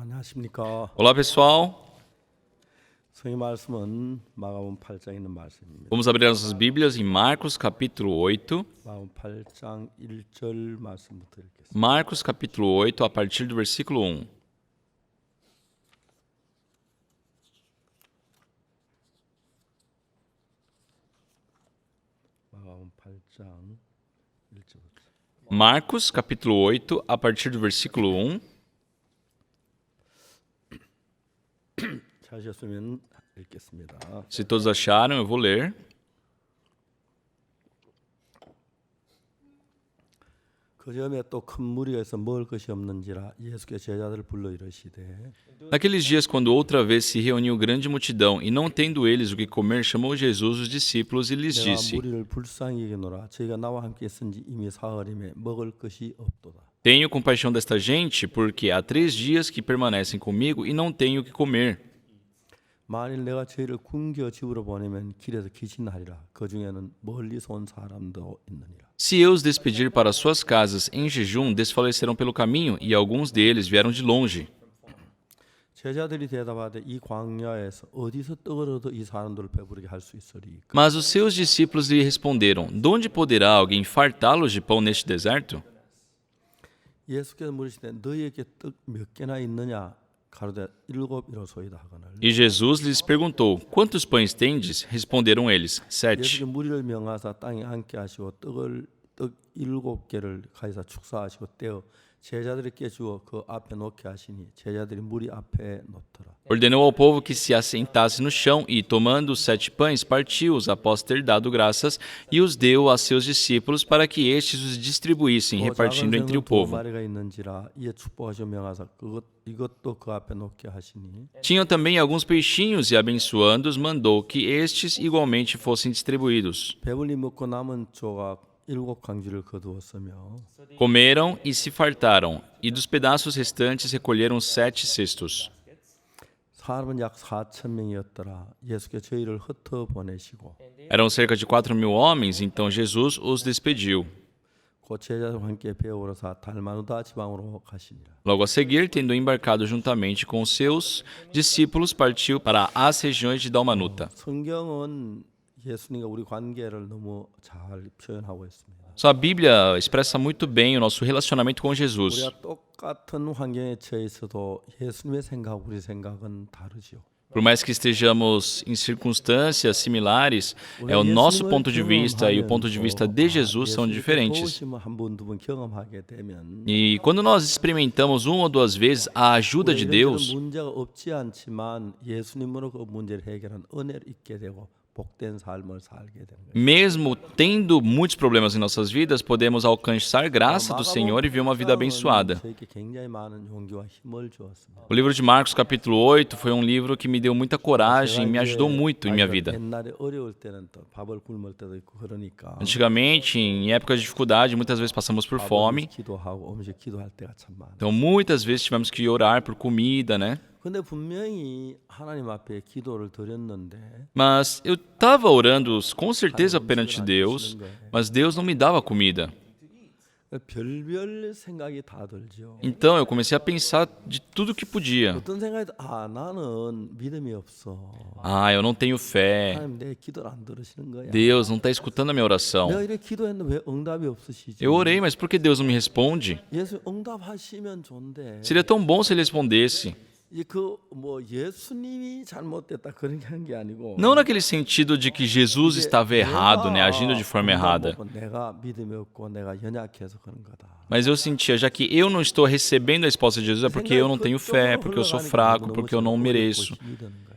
안녕하십니까. Olá, pessoal. 성의 말씀은 마가복음 8장에 있는 말씀입니다. Vamos abrir nossas Bíblias em Marcos, capítulo 8. 마가복음 8장 1절 말씀부터 읽겠습니다. Marcos, capítulo 8, a partir do versículo 1. 마가복음 8장 1절부터. Marcos, capítulo 8, a partir do versículo 1. 찾으셨으면 읽겠습니다. Se todos acharam, eu vou ler. 그 점에 또 큰 무리가 있어 먹을 것이 없는지라 예수께서 제자들을 불러 이르시되 Naqueles dias, quando outra vez se reuniu grande multidão, e não tendo eles o que comer, chamou Jesus os discípulos e lhes 내가 disse: 무리를 불쌍히 여기노라 저희가 나와 함께 있은지 이미 사흘임에 먹을 것이 없도다. Tenho compaixão desta gente, porque há 3 dias que permanecem comigo e não tenho o que comer. 만일 내가 저희를 굶겨 집으로 보내면 길에서 기진하리라. 그 중에는 멀리서 온 사람도 있느니라. Se eu os despedir para suas casas em jejum, desfalecerão pelo caminho, e alguns deles vieram de longe. 제자들이 대답하되 이 광야에서 어디서 떡을 얻어 이 사람들을 배부르게 할 수 있으리까? Mas os seus discípulos lhe responderam: De onde poderá alguém fartá-los de pão neste deserto? 예수께서 물으시되 너희에게 떡 몇 개나 있느냐? 가로되 7이로소이다 하거늘. E Jesus lhes perguntou: Quantos pães tendes? Responderam eles: 7. 예수께서 무리를 명하사 땅에 앉게 하시고 떡 7개를 가지사 축사하시고 떼어 제자들에게 주어 그 앞에 놓게 하시니 제자들이 무리 앞에 놓더라. Ordenou ao povo que se assentasse no chão e, tomando os 7 pães, partiu-os após ter dado graças e os deu a seus discípulos para que estes os distribuíssem, repartindo entre o povo. 마리가 있는지라 이에 축복하시고 명하사 이것도 그 앞에 놓게 하시니 Tinham também alguns peixinhos e, abençoando-os, mandou que estes igualmente fossem distribuídos. 배불리 먹고 남은 조각 7 거두었으며 Comeram e se fartaram, e dos pedaços restantes recolheram 7 cestos. 사람은 약 4,000명이었더라. 예수께서 저희를 흩어 보내시고 Eram cerca de 4.000 homens, então Jesus os despediu. 곧 제자들과 함께 배에 오르사 달마누다 지방으로 가시니라. Logo a seguir, tendo embarcado juntamente com os seus discípulos, partiu para as regiões de Dalmanuta. 성경은 예수님과 우리 관계를 너무 잘 표현하고 있습니다. Sua Bíblia expressa muito bem o nosso relacionamento com Jesus. 우리가 똑같은 환경에 처해 있어도 예수님의 생각, 우리 생각은 다르죠. Por mais que estejamos em circunstâncias similares, o nosso ponto de vista e o ponto de vista de Jesus são diferentes. 한번 경험하게 되면 E quando nós experimentamos uma ou duas vezes a ajuda de Deus, 문제가 없지 않지만 예수님으로 그 문제를 해결한 은혜를 잊게 되고 복된 삶을 살게 되는 거예요. mesmo tendo muitos problemas em nossas vidas, podemos alcançar graça do Senhor e ver uma vida abençoada. 저에게 굉장히 많은 용기와 힘을 주었습니다. O livro de Marcos, capítulo 8, foi um livro que me deu muita coragem e me ajudou muito em minha vida. 옛날에 어려울 때는 또 밥을 굶을 때도 있고 그러니까 Antigamente, em épocas de dificuldade, muitas vezes passamos por fome. 기도하고 음식 기도할 때가 참 많아요. Então, muitas vezes tivemos que orar por comida, né? 근데 분명히 하나님 앞에 기도를 드렸는데 Mas eu estava orando com certeza perante Deus, mas Deus não me dava comida. 별별 생각이 다 들죠. Então, eu comecei a pensar de tudo que podia. 어떤 생각이 나는 믿음이 없어. Ah, eu não tenho fé. 하나님 내 기도를 안 들으시는 거야. Deus não está escutando a minha oração. 내가 이렇게 기도했는데 왜 응답이 없으시지? Eu orei, mas por que Deus não me responde? 예수 응답하시면 좋은데 Seria tão bom se Ele respondesse. 이제 예수님이 잘못됐다 그런 게 한 게 아니고 Não naquele sentido de que Jesus estava errado, né, agindo de forma errada. 내가 믿음이 없고 내가 연약해서 그런 거다. Mas eu sentia, já que eu não estou recebendo a resposta de Jesus, é porque eu não tenho fé, porque eu sou fraco, porque eu não mereço.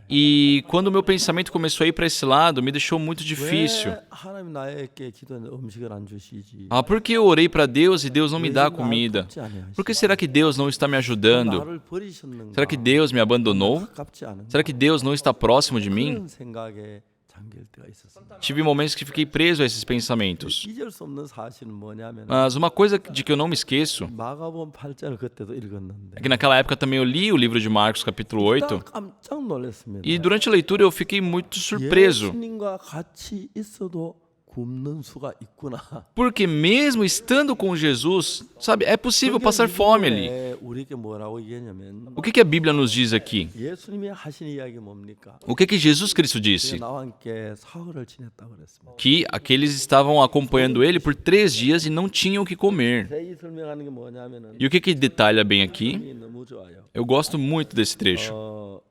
E quando o meu pensamento começou a ir para esse lado, me deixou muito difícil. 왜 하나님 나에게 기도했는데 음식을 안 주시지? Ah, por que eu orei para Deus e Deus não me dá comida? 돕지 아니하시지? Por que será que Deus não está me ajudando? 나를 버리셨는가? Será que Deus me abandonou? 가깝지 않은가? Será que Deus não está próximo de mim? 그런 생각에 잠길 때가 있었습니다. Tive momentos que fiquei preso a esses pensamentos. 잊을 수 없는 사실은 뭐냐면 Mas uma coisa de que eu não me esqueço 마가복음 8장을 그때도 읽었는데 é que naquela época também eu li o livro de Marcos, capítulo 8, 깜짝 놀랐습니다. e durante a leitura eu fiquei muito surpreso. 예수님과 같이 있어도 굶는 수가 있구나. Porque mesmo estando com Jesus, sabe, é possível passar fome ali. 우리에게 뭐라고 얘기했냐면 O que a Bíblia nos diz aqui? 예수님이 하신 이야기 뭡니까? O que Jesus Cristo disse? 나와 함께 사흘을 지냈다고 그랬습니다. Que aqueles estavam acompanhando ele por 3 dias e não tinham o que comer. 자세히 설명하는 게 뭐냐면은 E o que detalha bem aqui? 너무 좋아요. Eu gosto muito desse trecho.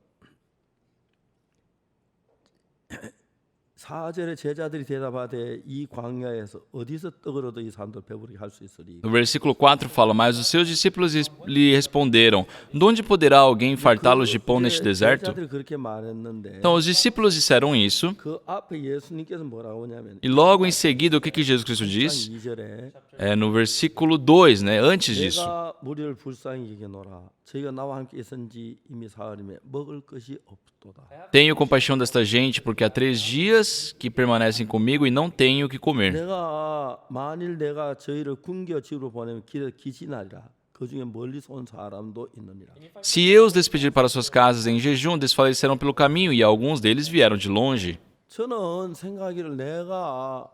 4절에 제자들이 대답하되 이 광야에서 어디서 떡을 얻어 이 사람들 배부르게 할 수 있으리. No versículo 4 fala, mas os seus discípulos lhe responderam, de onde poderá alguém fartá-los de pão neste deserto? 제자들이 그렇게 말했는데 Então os discípulos disseram isso, 그 앞에 예수님께서 뭐라고 하냐면 e logo em seguida o que Jesus Cristo diz? 2절에 É no versículo 2, né? Antes disso. 내가 무리를 불쌍히 여겨노라. 저희가 나와 함께 있은지 이미 사흘이며 먹을 것이 없도다. Tenho compaixão desta gente, porque há 3 dias que permanecem comigo e não tenho o que comer. 내가 만일 내가 저희를 굶겨 집으로 보내면 길에 기진하리라. 그 중에 멀리서 온 사람도 있느니라. Se eu os despedir para suas casas em jejum, desfalecerão pelo caminho, e alguns deles vieram de longe. 저는 생각하기를 내가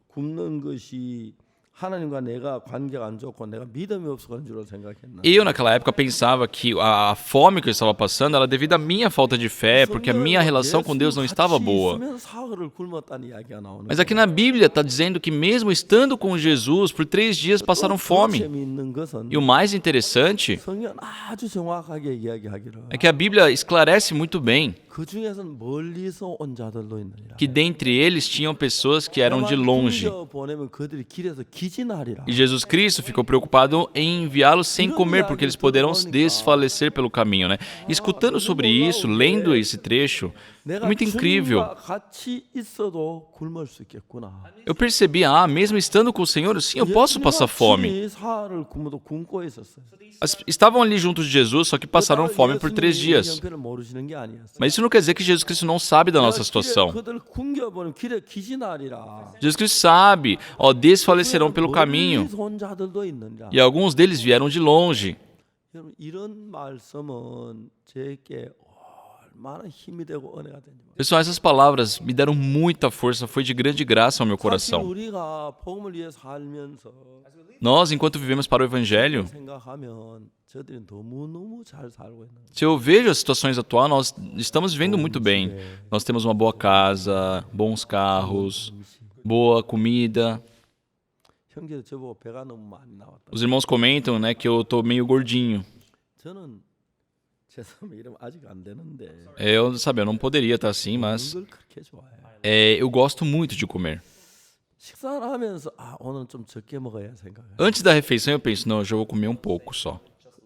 굶는 것이 하나님과 내가 관계가 안 좋고 내가 믿음이 없어 그런 줄로 생각했나. Eu, naquela época, pensava que a fome que eu estava passando era devido à minha falta de fé, porque a minha relação com Deus não estava boa. 사흘을 굶었다는 이야기가 나오는 Mas aqui na Bíblia está dizendo que mesmo estando com Jesus, por 3 dias passaram fome. 재미있는 것은 E o mais interessante 성경 아주 정확하게 이야기하기를 é que a Bíblia esclarece muito bem 그 중에서는 멀리서 온 자들도 있느니라. que dentre eles tinham pessoas que eram de longe. 보내면 그들이 길에서 기진하리라. E Jesus Cristo ficou preocupado em enviá-los sem comer, porque eles poderão desfalecer pelo caminho, né? E escutando sobre isso, lendo esse trecho, é muito incrível. 같이 있어도 굶을 수 있겠구나. Eu percebi, mesmo estando com o Senhor, sim, eu posso passar fome. 사흘을 굶어도 굶고 있었어요. Estavam ali juntos de Jesus, só que passaram fome por 3 dias. 형편을 모르시는 게 아니었어요. Mas isso não quer dizer que Jesus Cristo não sabe da nossa situação. 그들 굶겨버리면 길에 기진하리라. Jesus Cristo sabe, desfalecerão pelo caminho. 멀리서 온 자들도 있느니라. E alguns deles vieram de longe. 여러분 이런 말씀은 제게 얼마나 힘이 되고 은혜가 되는지. Pessoal, essas palavras me deram muita força, foi de grande graça ao meu 사실 coração. 우리가 복음을 위해 살면서 Nós, enquanto vivemos para o Evangelho, 생각하면 저들이 너무너무 잘 살고 있는 거예요. se eu vejo as situações atuais, nós estamos vivendo muito bem. Nós temos uma boa casa, bons carros, boa comida. 형제들 저보고 배가 너무 많이 나왔다. Os irmãos comentam, né, que eu tô meio gordinho. 저는 죄송합니다. 이러면 아직 안 되는데. Eu não poderia estar assim, mas 걸 그렇게 좋아해요. eu gosto muito de comer. 식사를 하면서 오늘은 좀 적게 먹어야 생각해요. Antes da refeição eu penso, não, hoje eu vou comer um pouco só.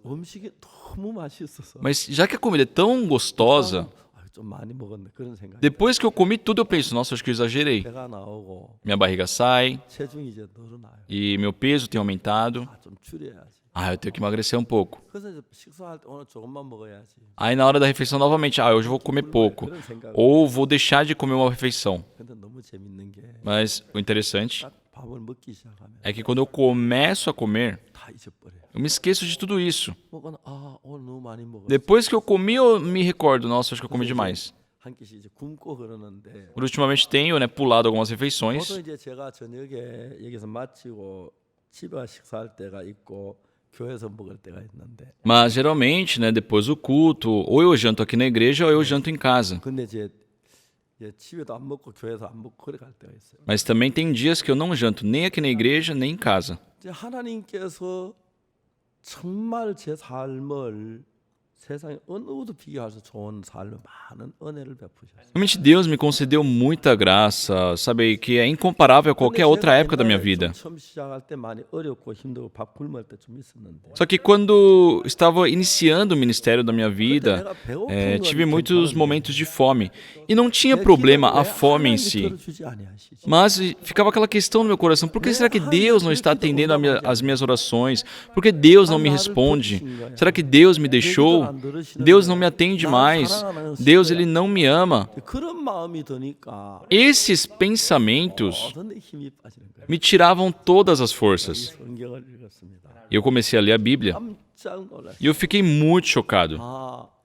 음식이 너무 맛있어서 Mas já que a comida é tão gostosa, 좀 많이 먹었네 그런 생각. depois que eu comi tudo eu penso, nossa, acho que eu exagerei. 배가 나오고 Minha barriga sai 체중이 이제 늘어나요. e meu peso tem aumentado. 좀 줄여야지. Eu tenho que emagrecer um pouco. 그래서 이제 식사할 때 오늘 조금만 먹어야지. Aí na hora da refeição novamente, hoje eu vou comer pouco. 그런 생각. Ou vou deixar de comer uma refeição. 근데 너무 재밌는 게 Mas o interessante 딱 밥을 먹기 시작하면 é que quando eu começo a comer, 다 잊어버려요. eu me esqueço de tudo isso. 먹으면 오늘 너무 많이 먹었어. Depois que eu comi, eu me recordo, nossa, acho que eu comi demais. 한 끼씩 이제 굶고 그러는데 Por ultimamente tenho, né, pulado algumas 보통 refeições. 이제 제가 저녁에 여기서 마치고 집에 와서 식사할 때가 있고 교회에서 먹을 때가 있는데 Mas geralmente, né, depois do culto, ou eu janto aqui na igreja ou eu janto em casa. 근데 이제 집에도 안 먹고 교회에서 안 먹고 그래 갈 때가 있어요. Mas também tem dias que eu não janto nem aqui na igreja, nem em casa. 이제 하나님께서 정말 제 삶을 세상에 어느 것도 비교할 수 좋은 삶을 많은 은혜를 베푸셨어요. Realmente Deus me concedeu muita graça, sabe, que é incomparável a qualquer outra época da minha vida. 처음 시작할 때 많이 어렵고 힘들고 밥 굶을 때 좀 있었는데 Só que quando estava iniciando o ministério da minha vida, tive muitos momentos de fome. E não tinha problema a fome em si. Mas ficava aquela questão no meu coração, por que será que Deus não está atendendo as minhas orações? Por que Deus não me responde? Será que Deus me deixou? Deus não me atende mais? Deus, Ele não me ama? 그런 마음이 드니까 Esses pensamentos 모든 힘이 빠지는 거예요. me tiravam todas as forças. 성경을 읽었습니다. E eu comecei a ler a Bíblia. 깜짝 놀랐어요. E eu fiquei muito chocado.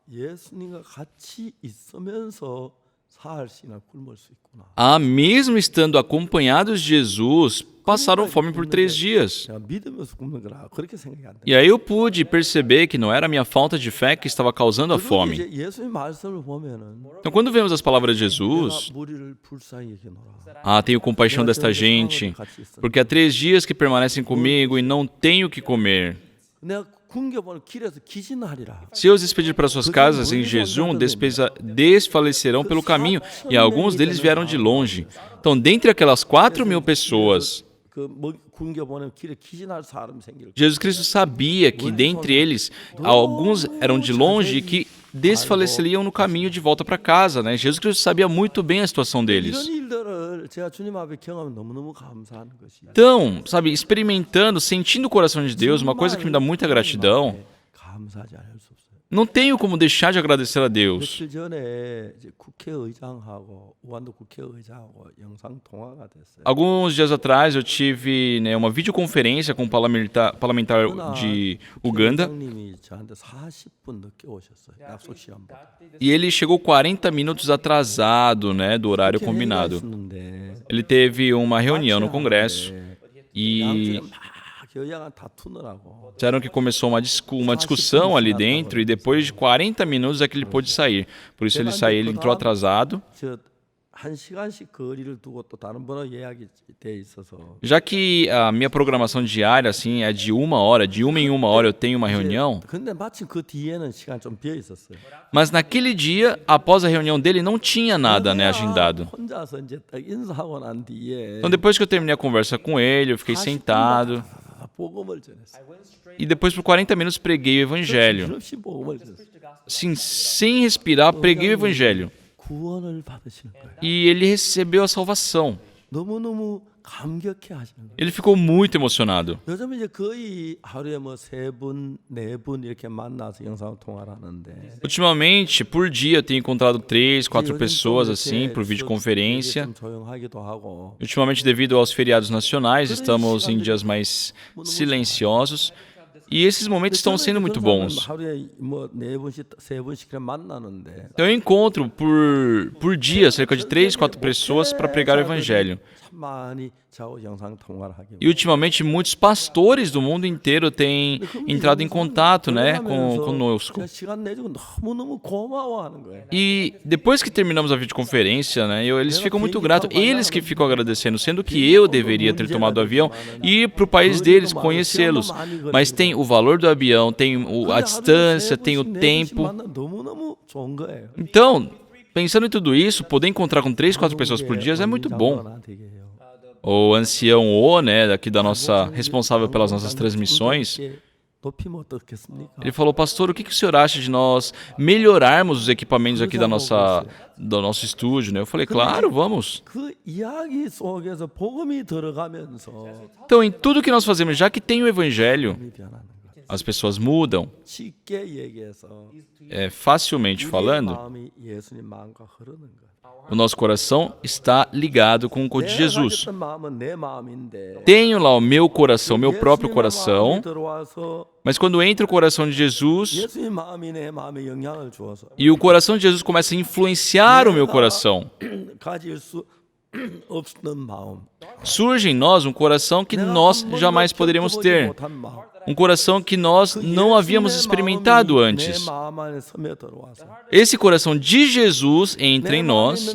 예수님과 같이 있으면서 사흘씩이나 굶을 수 있구나. mesmo estando acompanhados de Jesus, passaram fome por 3 dias. 제가 믿으면서 굶는 거라 그렇게 생각이 안 돼. E aí eu pude perceber que não era a minha falta de fé que estava causando a fome. 이제 예수의 말씀을 보면은 Então, quando vemos as palavras de Jesus, 내가 무리를 불쌍히 여기노라. tenho compaixão desta gente, porque há 3 dias que permanecem comigo e não tenho o que comer. 내가 굶겨보는 길에서 기진하리라. Se eu os despedir para suas casas em jejum, desfalecerão pelo caminho, e alguns deles vieram de longe. Então, dentre aquelas 4.000 pessoas, 굶겨보는 길에 기진할 사람 생길. Jesus Cristo sabia que dentre eles, alguns eram de longe e que desfaleceriam no caminho de volta para casa, né? Jesus Cristo sabia muito bem a situação 이런 deles. 일들을 제가 주님 앞에 경험하면 너무너무 감사한 것이. Então, sabe, experimentando, sentindo o coração de Deus, uma coisa que me dá muita gratidão, 감사하지 않을 수 없어요. não tenho como deixar de agradecer a Deus. 며칠 전에 이제 국회의장하고 우간다 국회의장하고 영상 통화가 됐어요. Alguns dias atrás eu tive, né, uma videoconferência com um parlamentar de Uganda 의장님이 저한테 40분 늦게 오셨어요. 약속 시간보다. e ele chegou 40 minutos atrasado, né, do horário combinado. 있었는데 Ele teve uma reunião no Congresso e 양쪽에 막 여야가 다투느라고 disseram que começou uma discussão ali dentro e depois de 40 minutos é que ele pôde sair. Por isso ele saiu, ele entrou atrasado. 저 1시간씩 거리를 두고 또 다른 번호 예약이 돼 있어서 Já que a minha programação diária assim é de 1 hora, de 1 em 1 hora eu tenho uma reunião, 근데 마침 그 뒤에는 시간 좀 비어 있었어요. mas naquele dia, após a reunião dele, não tinha nada, né, agendado. 혼자서 이제 딱 인사하고 난 뒤에 Então depois que eu terminei a conversa com ele, eu fiquei sentado 복음을 전했어요. e depois por 40 minutos preguei o evangelho. 없이 복음을 전했어요. Assim, sem respirar, preguei o evangelho. 구원을 받으시는 거예요. E ele recebeu a salvação. 너무너무 감격해 하시는 거예요. Ele ficou muito emocionado. 요즘 이제 거의 하루에 뭐 3분, 4분 이렇게 만나서 영상 통화를 하는데 Ultimamente, por dia, eu tenho encontrado 3, 4 pessoas assim, por videoconferência. 좀 조용하기도 하고 Ultimamente, devido aos feriados nacionais, estamos em dias mais silenciosos. E esses momentos estão sendo muito bons. 하루에 뭐 4분씩, 3분씩 그냥 만나는데 Então, eu encontro por dia cerca de 3, 4 pessoas para pregar o evangelho. 참 많이 저하고 영상 통화를 하게 E ultimamente muitos pastores do mundo inteiro têm entrado em contato, né, conosco. 시간 내주고 너무너무 고마워하는 거예요. E depois que terminamos a videoconferência, né, eles ficam muito gratos. Eles que ficam agradecendo, sendo que eu deveria ter tomado o avião e ir para o país deles, conhecê-los. Mas tem o valor do avião, tem a distância, tem o tempo. 너무너무 좋은 거예요. Então, pensando em tudo isso, poder encontrar com 3, 4 pessoas por dia é muito bom. O ancião O, né, daqui da nossa responsável pelas nossas transmissões, ele falou: pastor, o que o senhor acha de nós melhorarmos os equipamentos aqui do nosso estúdio, né? Eu falei: claro, vamos. 그 이야기 속에서 복음이 들어가면서 Então, em tudo que nós fazemos, já que tem o evangelho, 변하는 거예요. as pessoas mudam. 쉽게 얘기해서 Facilmente 우리의 falando, 마음이 예수님 마음과 흐르는 거예요. o nosso coração está ligado com o de Jesus. 가졌던 마음은 내 마음인데 Tenho lá o meu coração, meu próprio 예수님의 coração, 마음이 들어와서 mas quando entra o coração de Jesus 예수님 마음이 내 마음에 영향을 주어서 e o coração de Jesus começa a influenciar o meu coração, 가질 수 없는 마음. surge em nós um coração que nós jamais poderíamos ter. Um coração que nós não havíamos experimentado antes. Esse coração de Jesus entra em nós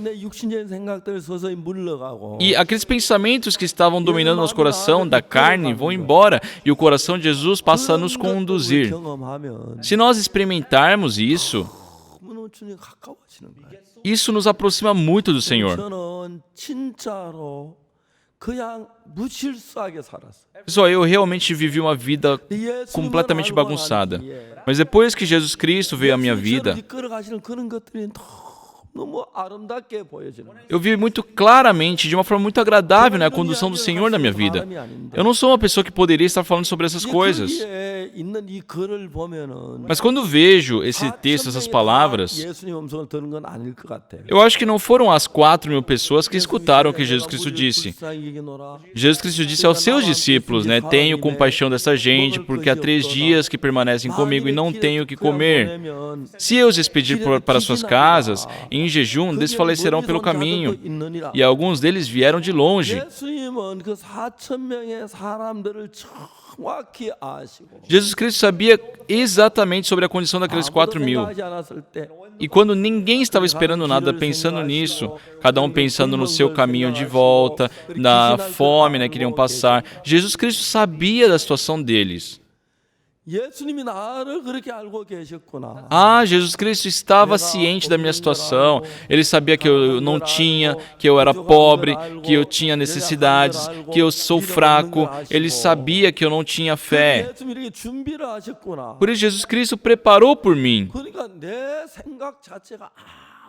e aqueles pensamentos que estavam dominando nosso coração da carne vão embora e o coração de Jesus passa a nos conduzir. Se nós experimentarmos isso, isso nos aproxima muito do Senhor. Pessoal, eu realmente vivi uma vida completamente bagunçada. Mas depois que Jesus Cristo veio à minha vida, eu vi muito claramente, de uma forma muito agradável, né, a condução do Senhor na minha vida. Eu não sou uma pessoa que poderia estar falando sobre essas coisas. Mas quando vejo esse texto, essas palavras, eu acho que não foram as 4.000 pessoas que escutaram o que Jesus Cristo disse. Jesus Cristo disse aos seus discípulos, né, tenho compaixão dessa gente, porque há 3 dias que permanecem comigo e não tenho o que comer. Se eu os despedir para suas casas, em em jejum desfalecerão pelo caminho. E alguns deles vieram de longe. 예수님은 그 4,000명의 사람들을 정확히 아시고 Jesus Cristo sabia exatamente sobre a condição daqueles 4.000. 생각하지 않았을 때 E quando ninguém estava esperando nada, pensando nisso, cada um pensando no seu caminho de volta, na fome, né, que iriam passar, Jesus Cristo sabia da situação deles. 예수님이 나를 그렇게 알고 계셨구나. Ah, Jesus Cristo estava ciente da minha situação. Ele sabia que eu não tinha, que eu era pobre, que eu tinha necessidades, que eu sou fraco. Ele sabia que eu não tinha fé. 예수님이 이렇게 준비를 하셨구나. Por isso, Jesus Cristo preparou por mim. 그러니까 내 생각 자체가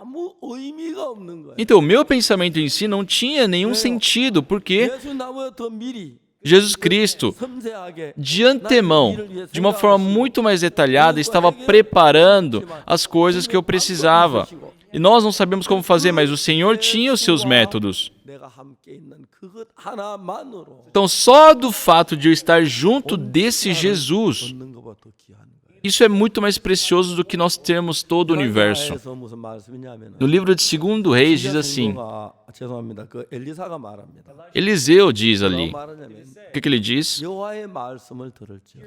아무 의미가 없는 거예요. Então, o meu pensamento em si não tinha nenhum sentido, porque 예수 나보다 더 미리 Jesus Cristo, 섬세하게 de antemão, de uma forma muito mais detalhada, estava preparando as coisas que eu precisava. E nós não sabemos como fazer, mas o Senhor tinha os seus métodos. 내가 함께 있는 그것 하나만으로 Então, só do fato de eu estar junto desse Jesus, 얻는 것보다 더 귀한 거예요. isso é muito mais precioso do que nós termos todo o universo. 그래서 무슨 말씀이냐면은 No livro de 2 Reis diz assim, 죄송합니다. 그 엘리사가 말합니다. Eliseu diz ali, 뭐라고 말하냐면 o que ele diz? 여호와의 말씀을 들을지어다.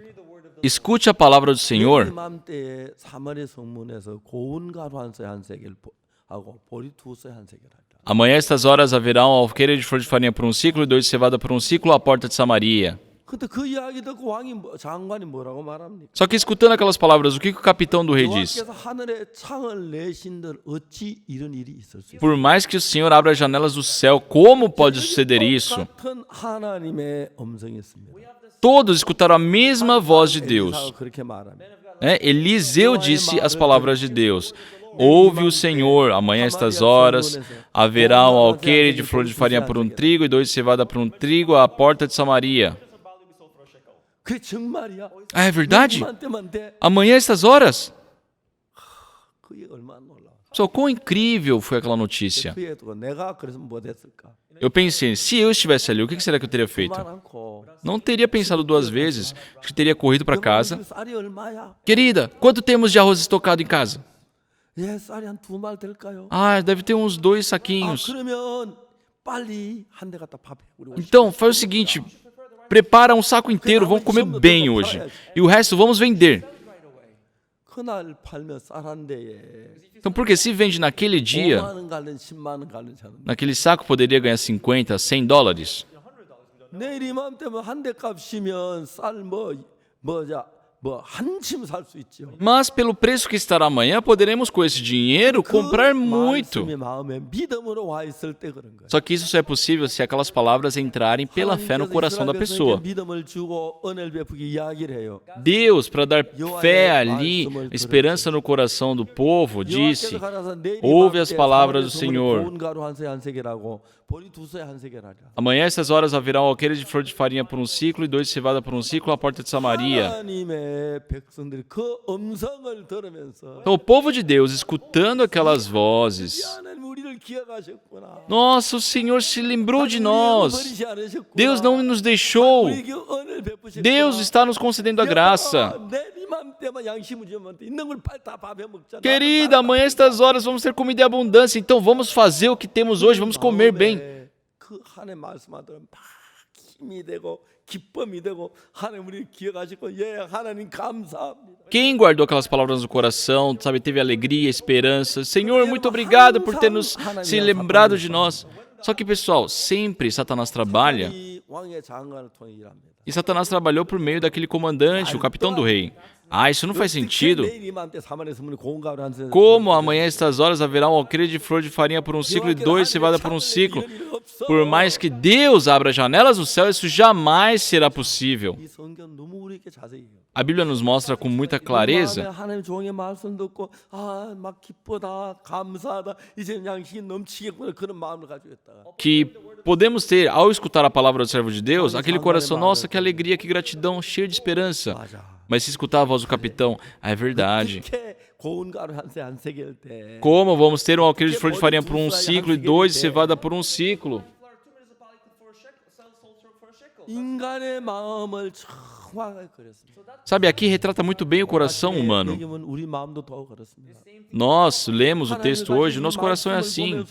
Escute a palavra do Senhor. 이맘때에 사마리 성문에서 고운 가루 한 쇠 한 세겔 하고 보리 두 쇠 한 세겔 하리라. Amanhã, estas horas, haverá um alqueire de flor de farinha por um ciclo e 2 de cevada por um ciclo à porta de Samaria. 근데 그 이야기 듣고 장관이 뭐라고 말합니까? Só que escutando aquelas palavras, o que o capitão do rei diz? 여호와께서 하늘에 창을 내신들 어찌 이런 일이 있을 수 있어요? Por mais que o Senhor abra as janelas do céu, como pode suceder isso? 똑같은 하나님의 음성이었습니다. Todos escutaram a mesma voz de Deus. 엘리사가 그렇게 말합니다. Eliseu disse as palavras de Deus. Ouve o Senhor, amanhã estas horas haverá um alqueire de flor de farinha por um trigo e 2 de cevada por um trigo à porta de Samaria. 그게 정말이야? Ah, é verdade? 때만 돼? Amanhã estas horas? 그게 얼마나 놀라워. Só quão incrível foi aquela notícia. 그에 두고 내가 그랬으면 뭐 됐을까? Eu pensei, se eu estivesse ali, o que será que eu teria feito? 그만하고 Não teria pensado 2 vezes. Acho que teria corrido para casa. 쌀이 얼마야? Querida, quanto temos de arroz estocado em casa? 예, 쌀이 한 2말 될까요? Ah, deve ter uns 2 아, saquinhos. 그러면 빨리 한 대 갖다 밥 우리 Então, faz o seguinte, prepara um saco inteiro, vamos comer bem hoje. E o resto vamos vender. 그날 팔면 쌀 한 대에 Então, porque se vende naquele dia, 5만 원 갈는 10만 원 갈는 차는 naquele saco poderia ganhar 50, 100 dólares. 내일 이맘때면 한 대 값이면 쌀 뭐 한침 살 수 있죠. Mas pelo preço que estará amanhã, poderemos com esse dinheiro comprar muito. 말씀이 마음에 믿음으로 와 있을 때 그런 거예요. Só que isso só é possível se aquelas palavras entrarem pela fé no coração da pessoa. 믿음을 주고 은혜를 베푸기 이야기를 해요. Deus, para dar fé ali, esperança no coração do povo, disse: ouve as palavras do Senhor. Amanhã, essas horas, haverá um alqueire de flor de farinha por um ciclo e 2 de cevada por um ciclo à porta de Samaria. Então, o povo de Deus, escutando aquelas vozes, nossa, o Senhor se lembrou de nós. Deus não nos deixou. Deus está nos concedendo a graça. Querida, amanhã estas horas vamos ter comida em abundância, então vamos fazer o que temos hoje, vamos comer bem. Quem guardou aquelas palavras no coração, sabe, teve alegria, esperança. Senhor, muito obrigado por ter nos se lembrado de nós. Só que, pessoal, sempre Satanás trabalha. E Satanás trabalhou por meio daquele comandante, o capitão do rei. Ah, isso não faz sentido. Como amanhã, estas horas, haverá um alqueire de flor de farinha por um ciclo e 2 de cevada por um ciclo? Por mais que Deus abra janelas do céu, isso jamais será possível. A Bíblia nos mostra com muita clareza que podemos ter, ao escutar a palavra do servo de Deus, aquele coração, nossa, que alegria, que gratidão, cheio de esperança. Mas se escutar a voz do capitão, é verdade. Como vamos ter um alqueire de flor de farinha por um ciclo e 2 de cevada por um ciclo? Sabe, aqui retrata muito bem o coração humano. Nós lemos o texto hoje, nosso coração é assim.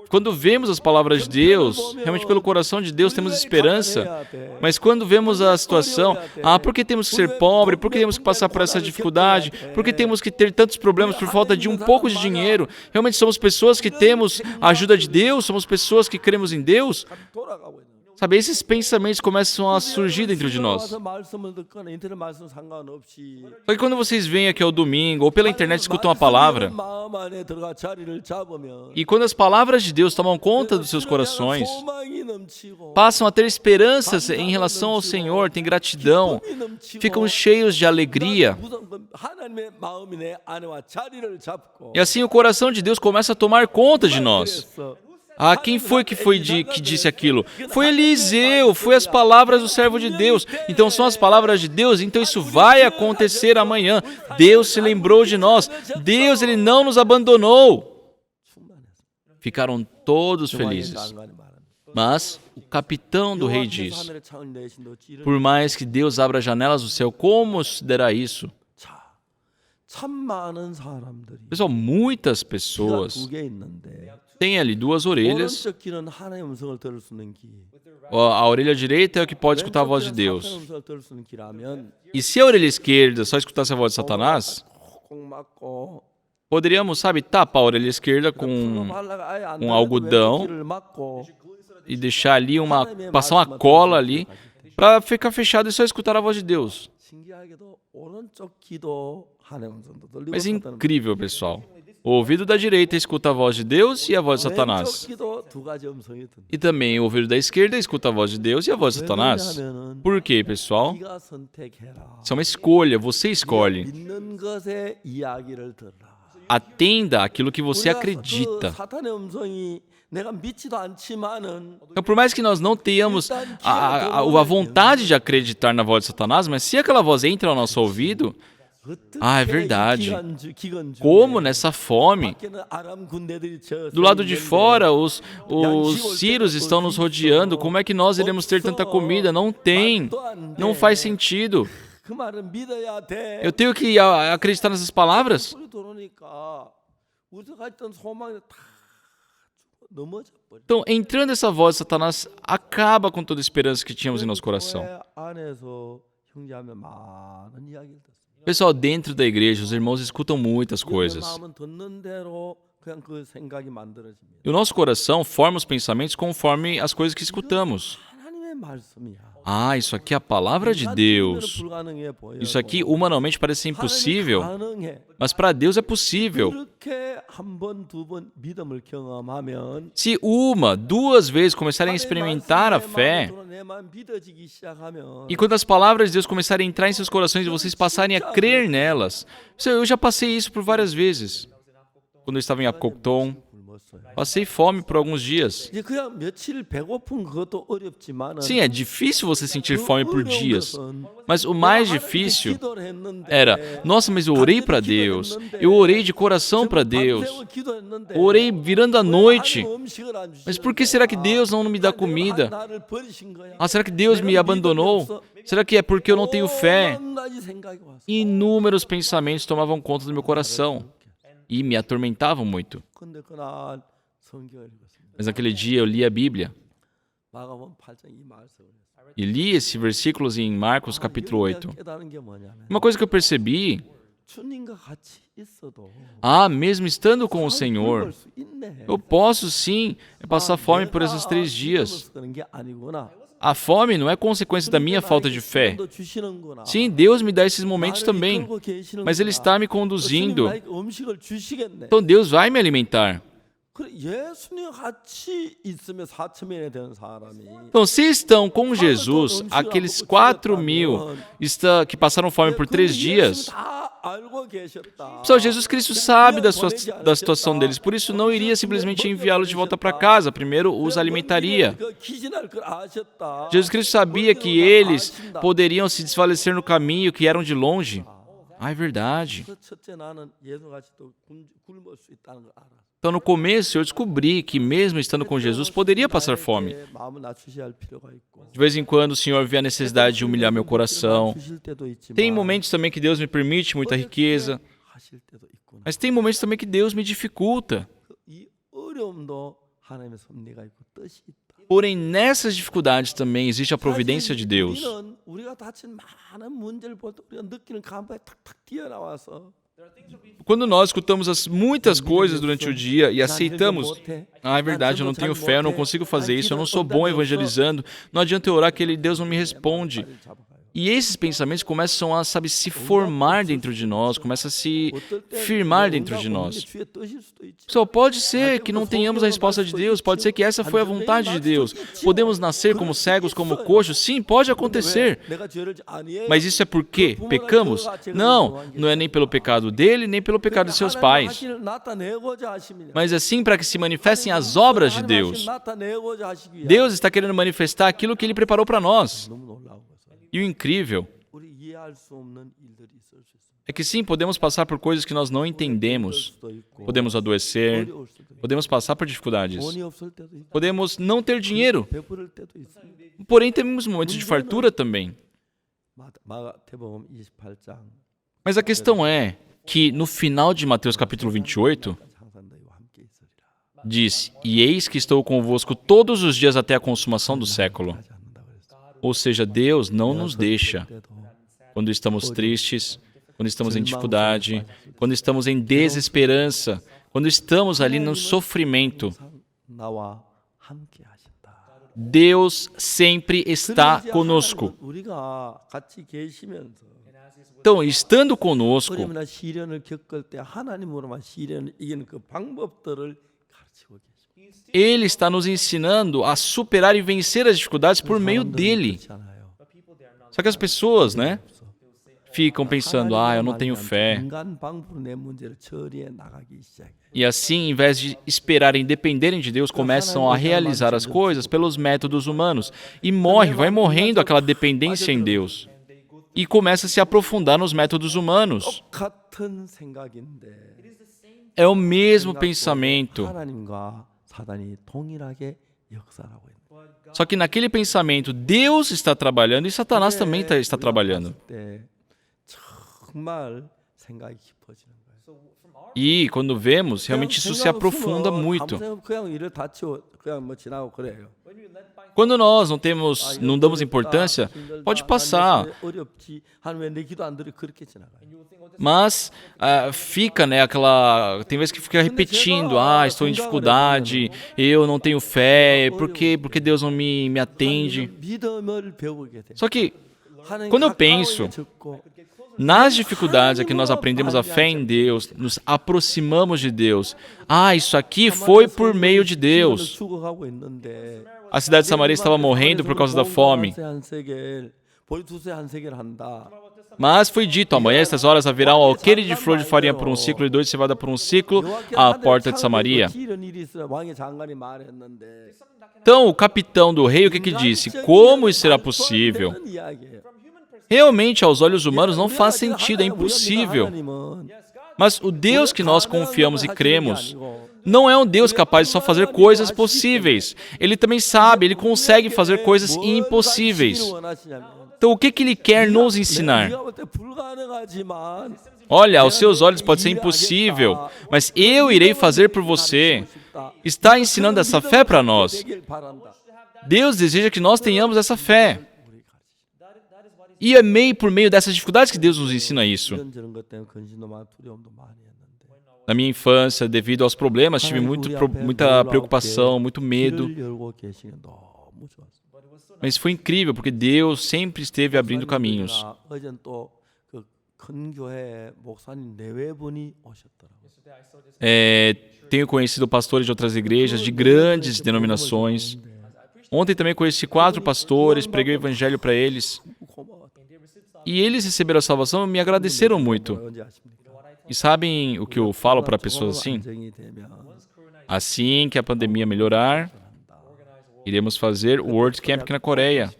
Quando vemos as palavras de Deus, realmente pelo coração de Deus temos esperança. Mas quando vemos a situação, por que temos que ser pobre? Por que temos que passar por essa dificuldade? Por que temos que ter tantos problemas por falta de um pouco de dinheiro? Realmente somos pessoas que temos a ajuda de Deus? Somos pessoas que cremos em Deus? Sabe, esses pensamentos começam a surgir dentro de nós. Só que quando vocês vêm aqui ao domingo, ou pela internet escutam a palavra, e quando as palavras de Deus tomam conta dos seus corações, passam a ter esperanças em relação ao Senhor, têm gratidão, ficam cheios de alegria. E assim o coração de Deus começa a tomar conta de nós. Quem foi que disse aquilo? Foi Eliseu, foi as palavras do servo de Deus. Então são as palavras de Deus, então isso vai acontecer amanhã. Deus se lembrou de nós. Deus, Ele não nos abandonou. Ficaram todos felizes. Mas o capitão do rei diz, por mais que Deus abra janelas do céu, como considerar isso? Pessoal, muitas pessoas têm ali duas orelhas. A orelha direita é o que pode escutar a voz de Deus. E se a orelha esquerda só escutasse a voz de Satanás, poderíamos, tapar a orelha esquerda com algodão e deixar ali passar uma cola ali para ficar fechado e só escutar a voz de Deus. Mas é incrível, pessoal. O ouvido da direita escuta a voz de Deus e a voz de Satanás. E também o ouvido da esquerda escuta a voz de Deus e a voz de Satanás. Por quê, pessoal? Isso é uma escolha, você escolhe. Atenda àquilo que você acredita. Então, por mais que nós não tenhamos a vontade de acreditar na voz de Satanás, mas se aquela voz entra no nosso ouvido, é verdade. Como nessa fome? Do lado de fora, os sírios estão nos rodeando. Como é que nós iremos ter tanta comida? Não tem. Não faz sentido. Eu tenho que acreditar nessas palavras? Então, entrando essa voz de Satanás, acaba com toda a esperança que tínhamos em nosso coração. Pessoal, dentro da igreja, os irmãos escutam muitas coisas. E o nosso coração forma os pensamentos conforme as coisas que escutamos. Isso aqui é a palavra de Deus. Isso aqui, humanamente, parece impossível, mas para Deus é possível. Se duas vezes começarem a experimentar a fé, e quando as palavras de Deus começarem a entrar em seus corações e vocês passarem a crer nelas, eu já passei isso por várias vezes. Quando eu estava em Apocton, passei fome por alguns dias. Sim, é difícil você sentir fome por dias. Mas o mais difícil era, nossa, mas eu orei para Deus. Eu orei de coração para Deus. Orei virando a noite. Mas por que será que Deus não me dá comida? Será que Deus me abandonou? Será que é porque eu não tenho fé? Inúmeros pensamentos tomavam conta do meu coração e me atormentavam muito. Mas naquele dia eu li a Bíblia e li esses versículos em Marcos capítulo 8. Uma coisa que eu percebi, mesmo estando com o Senhor, eu posso sim passar fome por esses 3 dias. A fome não é consequência da minha falta de fé. Sim, Deus me dá esses momentos também, mas Ele está me conduzindo. Então Deus vai me alimentar. Então, se estão com Jesus, aqueles 4.000 que passaram fome por 3 dias, pessoal, Jesus Cristo sabe da situação deles, por isso não iria simplesmente enviá-los de volta para casa, primeiro os alimentaria. Jesus Cristo sabia que eles poderiam se desfalecer no caminho, que eram de longe. É verdade. Então, no começo, eu descobri que mesmo estando com Jesus, poderia passar fome. De vez em quando, o Senhor vê a necessidade de humilhar meu coração. Tem momentos também que Deus me permite muita riqueza, mas tem momentos também que Deus me dificulta. Porém, nessas dificuldades também existe a providência de Deus. Quando nós escutamos as muitas coisas durante o dia e aceitamos, é verdade, eu não tenho fé, eu não consigo fazer isso, eu não sou bom evangelizando, não adianta eu orar que Deus não me responde. E esses pensamentos começam a, se formar dentro de nós, começam a se firmar dentro de nós. Só pode ser que não tenhamos a resposta de Deus, pode ser que essa foi a vontade de Deus. Podemos nascer como cegos, como coxos? Sim, pode acontecer. Mas isso é por quê? Pecamos? Não, não é nem pelo pecado dele, nem pelo pecado de seus pais. Mas assim para que se manifestem as obras de Deus. Deus está querendo manifestar aquilo que Ele preparou para nós. E o incrível é que sim, podemos passar por coisas que nós não entendemos. Podemos adoecer, podemos passar por dificuldades. Podemos não ter dinheiro. Porém, temos momentos de fartura também. Mas a questão é que no final de Mateus capítulo 28, diz: "E eis que estou convosco todos os dias até a consumação do século." Ou seja, Deus não nos deixa quando estamos tristes, quando estamos em dificuldade, quando estamos em desesperança, quando estamos ali no sofrimento. Deus sempre está conosco. Então, estando conosco, Ele está nos ensinando a superar e vencer as dificuldades por meio dele. Só que as pessoas, ficam pensando, eu não tenho fé. E assim, em vez de esperarem dependerem de Deus, começam a realizar as coisas pelos métodos humanos. E vai morrendo aquela dependência em Deus. E começa a se aprofundar nos métodos humanos. É o mesmo pensamento. Só que naquele pensamento, Deus está trabalhando e Satanás também está trabalhando. E quando vemos, realmente isso se aprofunda muito. Quando nós não damos importância, pode passar. Mas fica, tem vezes que fica repetindo, estou em dificuldade, eu não tenho fé, porque Deus não me atende. Só que, quando eu penso nas dificuldades é que nós aprendemos a fé em Deus, nos aproximamos de Deus. Isso aqui foi por meio de Deus. A cidade de Samaria estava morrendo por causa da fome. Mas foi dito, amanhã, estas horas, haverá um alqueire de flor de farinha por um ciclo e 2 de cevada por um ciclo à porta de Samaria. Então, o capitão do rei, o que disse? Como isso será possível? Realmente, aos olhos humanos, não faz sentido, é impossível. Mas o Deus que nós confiamos e cremos não é um Deus capaz de só fazer coisas possíveis. Ele também sabe, Ele consegue fazer coisas impossíveis. Então, o que Ele quer nos ensinar? Olha, aos seus olhos pode ser impossível, mas eu irei fazer por você. Está ensinando essa fé para nós. Deus deseja que nós tenhamos essa fé. E é por meio dessas dificuldades que Deus nos ensina isso. Na minha infância, devido aos problemas, tive muita preocupação, muito medo. Mas foi incrível, porque Deus sempre esteve abrindo caminhos. Tenho conhecido pastores de outras igrejas, de grandes denominações. Ontem também conheci 4 pastores, preguei o evangelho para eles. E eles receberam a salvação e me agradeceram muito. E sabem o que eu falo para pessoas assim? Assim que a pandemia melhorar, iremos fazer o World Camp aqui na Coreia.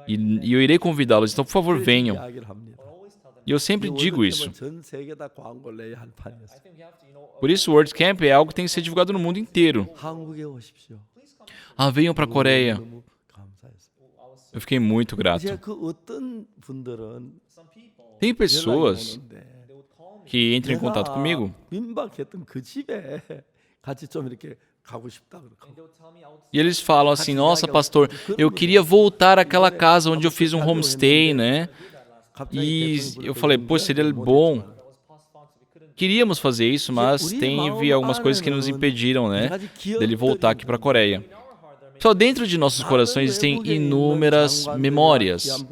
E eu irei convidá-los, então por favor venham. E eu sempre digo isso. 전 세계다 광고를 내야 할 판이었어요. Por isso, o WordCamp é algo que tem que ser divulgado no mundo inteiro. 한국에 오십시오. Venham para a Coreia. 너무 감사했어요. Eu fiquei muito grato. 이제 그 어떤 분들은 Tem 연락이 pessoas 오는데 que entram em contato 내가 comigo 민박했던 그 집에 같이 좀 이렇게 가고 싶다 그러고. e eles falam assim: nossa, pastor, eu queria voltar àquela casa onde eu fiz um homestay, né? E eu falei: pô, seria bom. Queríamos fazer isso, mas teve algumas coisas que nos impediram, né, dele voltar aqui para a Coreia. Só dentro de nossos corações existem inúmeras memórias.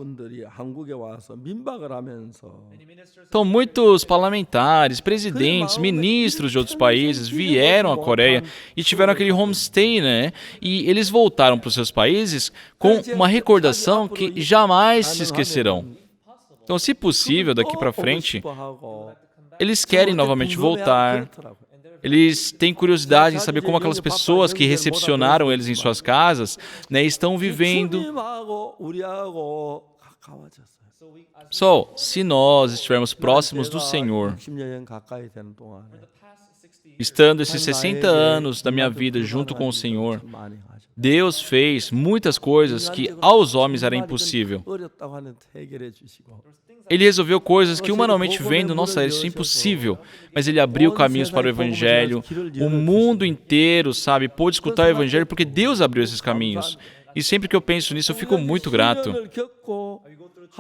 Então, muitos parlamentares, presidentes, ministros de outros países vieram à Coreia e tiveram aquele homestay, né? E eles voltaram para os seus países com uma recordação que jamais se esquecerão. Então, se possível, daqui para frente, eles querem novamente voltar. Eles têm curiosidade em saber como aquelas pessoas que recepcionaram eles em suas casas, né, estão vivendo. Se nós estivermos próximos do Senhor, estando esses 60 anos da minha vida junto com o Senhor, Deus fez muitas coisas que aos homens era impossível. Ele resolveu coisas que humanamente vendo, nossa, isso é impossível. Mas ele abriu caminhos para o Evangelho. O mundo inteiro, sabe, pôde escutar o Evangelho porque Deus abriu esses caminhos. E sempre que eu penso nisso, eu fico muito grato.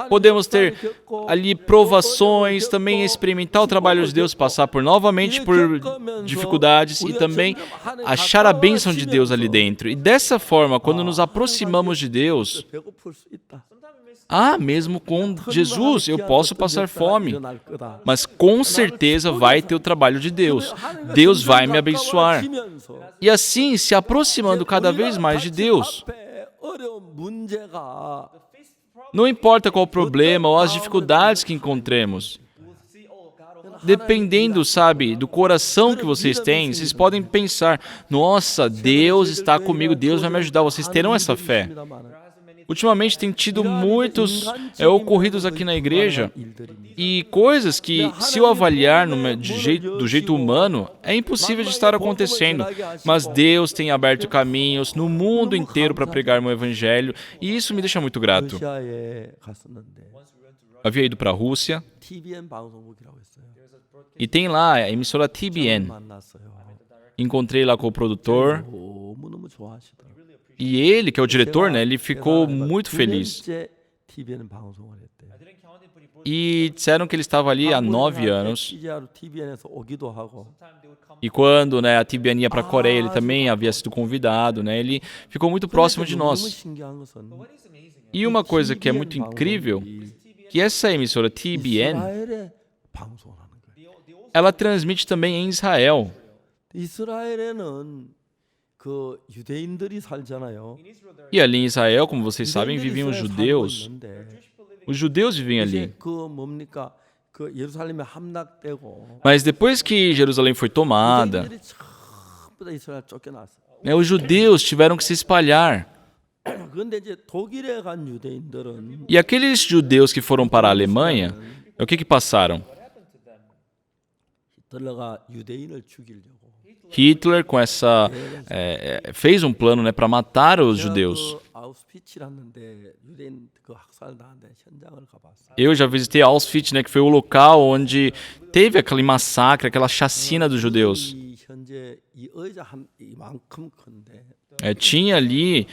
Podemos ter ali provações, também experimentar o trabalho de Deus, passar novamente por dificuldades e também achar a bênção de Deus ali dentro. E dessa forma, quando nos aproximamos de Deus, mesmo com Jesus, eu posso passar fome, mas com certeza vai ter o trabalho de Deus. Deus vai me abençoar. E assim, se aproximando cada vez mais de Deus. Não importa qual o problema ou as dificuldades que encontremos. Dependendo, sabe, do coração que vocês têm, vocês podem pensar: nossa, Deus está comigo, Deus vai me ajudar. Vocês terão essa fé. Ultimamente tem tido muitos ocorridos aqui na igreja e coisas que, se eu avaliar do jeito humano, é impossível de estar acontecendo. Mas Deus tem aberto caminhos no mundo inteiro para pregar o Evangelho e isso me deixa muito grato. Havia ido para a Rússia e tem lá a emissora TBN. Encontrei lá com o produtor. E ele, que é o diretor, né, ele ficou muito feliz. E disseram que ele estava ali há 9 anos. E quando, né, a TBN ia para a Coreia, ele também havia sido convidado, né, ele ficou muito próximo de nós. E uma coisa que é muito incrível, que essa emissora TBN, ela transmite também em Israel. E ali em Israel, como vocês sabem, viviam os judeus. Os judeus vivem ali. Mas depois que Jerusalém foi tomada, os judeus tiveram que se espalhar. E aqueles judeus que foram para a Alemanha, o que passaram? Hitler com essa fez um plano, né, para matar os judeus. Eu já visitei Auschwitz, né, que foi o local onde teve aquele massacre, aquela chacina dos judeus. Tinha ali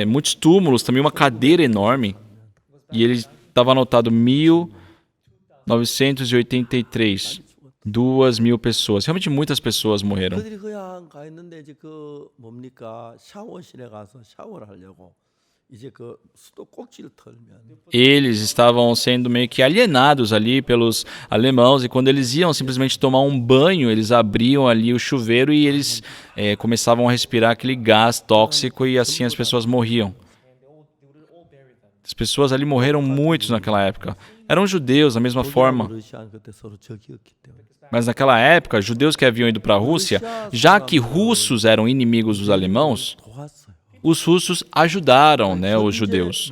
muitos túmulos, também uma cadeira enorme. E ele estava anotado 1983. 2.000 pessoas. Realmente muitas pessoas morreram. Eles estavam sendo meio que alienados ali pelos alemãos e quando eles iam simplesmente tomar um banho, eles abriam ali o chuveiro e eles começavam a respirar aquele gás tóxico e assim as pessoas morriam. As pessoas ali morreram muitos naquela época. Eram judeus da mesma forma. Mas naquela época, judeus que haviam ido para a Rússia, já que russos eram inimigos dos alemãos, os russos ajudaram, né, os judeus.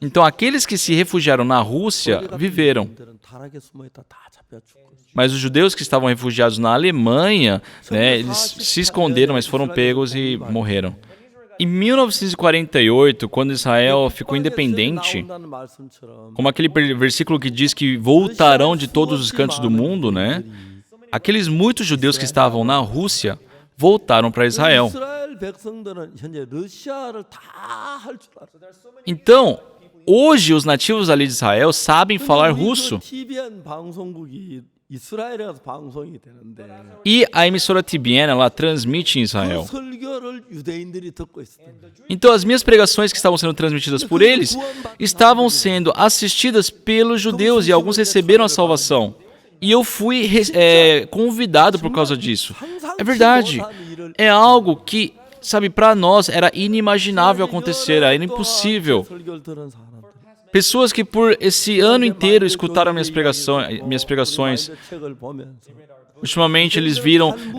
Então, aqueles que se refugiaram na Rússia viveram. Mas os judeus que estavam refugiados na Alemanha, né, eles se esconderam, mas foram pegos e morreram. Em 1948, quando Israel ficou independente, como aquele versículo que diz que voltarão de todos os cantos do mundo, né? Aqueles muitos judeus que estavam na Rússia voltaram para Israel. Então, hoje os nativos ali de Israel sabem falar russo. E a emissora TBN, ela transmite em Israel. Então as minhas pregações que estavam sendo transmitidas por eles estavam sendo assistidas pelos judeus e alguns receberam a salvação. E eu fui convidado por causa disso. É verdade. É algo que, sabe, para nós era inimaginável acontecer, era impossível. Pessoas que por esse ano inteiro escutaram minhas pregações. Ultimamente eles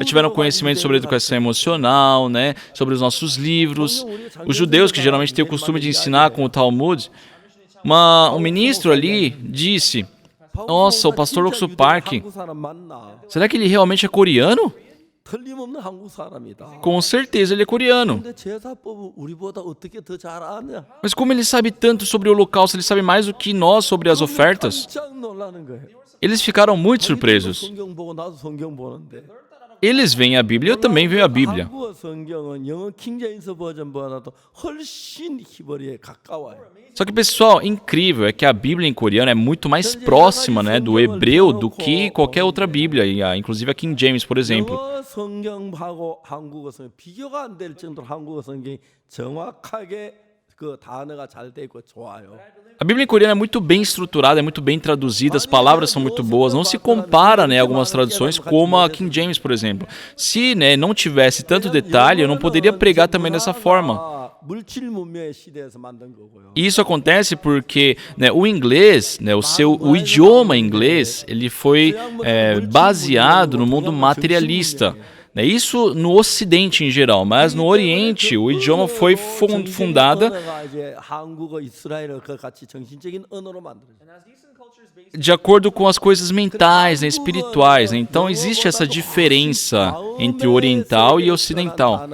tiveram conhecimento sobre educação emocional, né, sobre os nossos livros. Os judeus, que geralmente têm o costume de ensinar com o Talmud, um ministro ali disse: nossa, o pastor Roxo Park, será que ele realmente é coreano? Com certeza ele é coreano. Mas como ele sabe tanto sobre o holocausto, ele sabe mais do que nós sobre as ofertas? Eles ficaram muito surpresos. Eles veem a Bíblia, eu também vejo a Bíblia. Só que, pessoal, incrível é que a Bíblia em coreano é muito mais próxima, né, do hebreu do que qualquer outra Bíblia, inclusive a King James, por exemplo. A Bíblia em coreano é muito bem estruturada, é muito bem traduzida, as palavras são muito boas, não se compara, né, algumas traduções como a King James, por exemplo. Se, né, não tivesse tanto detalhe, eu não poderia pregar também dessa forma. E isso acontece porque, né, o inglês, né, o idioma inglês, ele foi baseado no mundo materialista. Isso no Ocidente em geral, mas no Oriente o idioma foi fundado de acordo com as coisas mentais, né, espirituais. Né? Então existe essa diferença entre o oriental e o ocidental.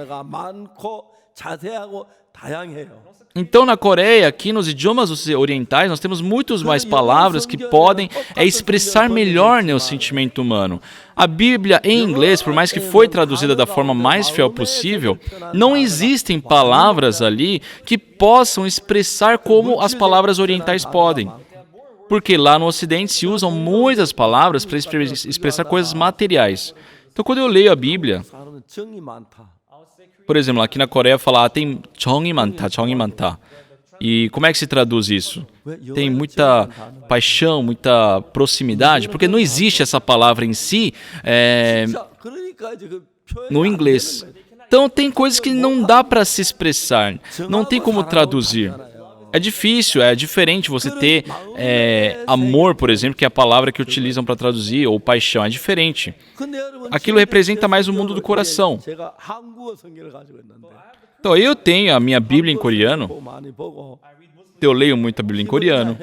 Então, na Coreia, aqui nos idiomas orientais, nós temos muitas mais palavras que podem expressar melhor, né, o sentimento humano. A Bíblia em inglês, por mais que foi traduzida da forma mais fiel possível, não existem palavras ali que possam expressar como as palavras orientais podem. Porque lá no Ocidente se usam muitas palavras para expressar coisas materiais. Então, quando eu leio a Bíblia, por exemplo, aqui na Coreia fala, tem 정이 많다, 정이 많다. E como é que se traduz isso? Tem muita paixão, muita proximidade, porque não existe essa palavra em si no inglês. Então tem coisas que não dá para se expressar, não tem como traduzir. É difícil, é diferente você ter amor, por exemplo, que é a palavra que utilizam para traduzir, ou paixão, é diferente. Aquilo representa mais o mundo do coração. Então, eu tenho a minha Bíblia em coreano, eu leio muito a Bíblia em coreano,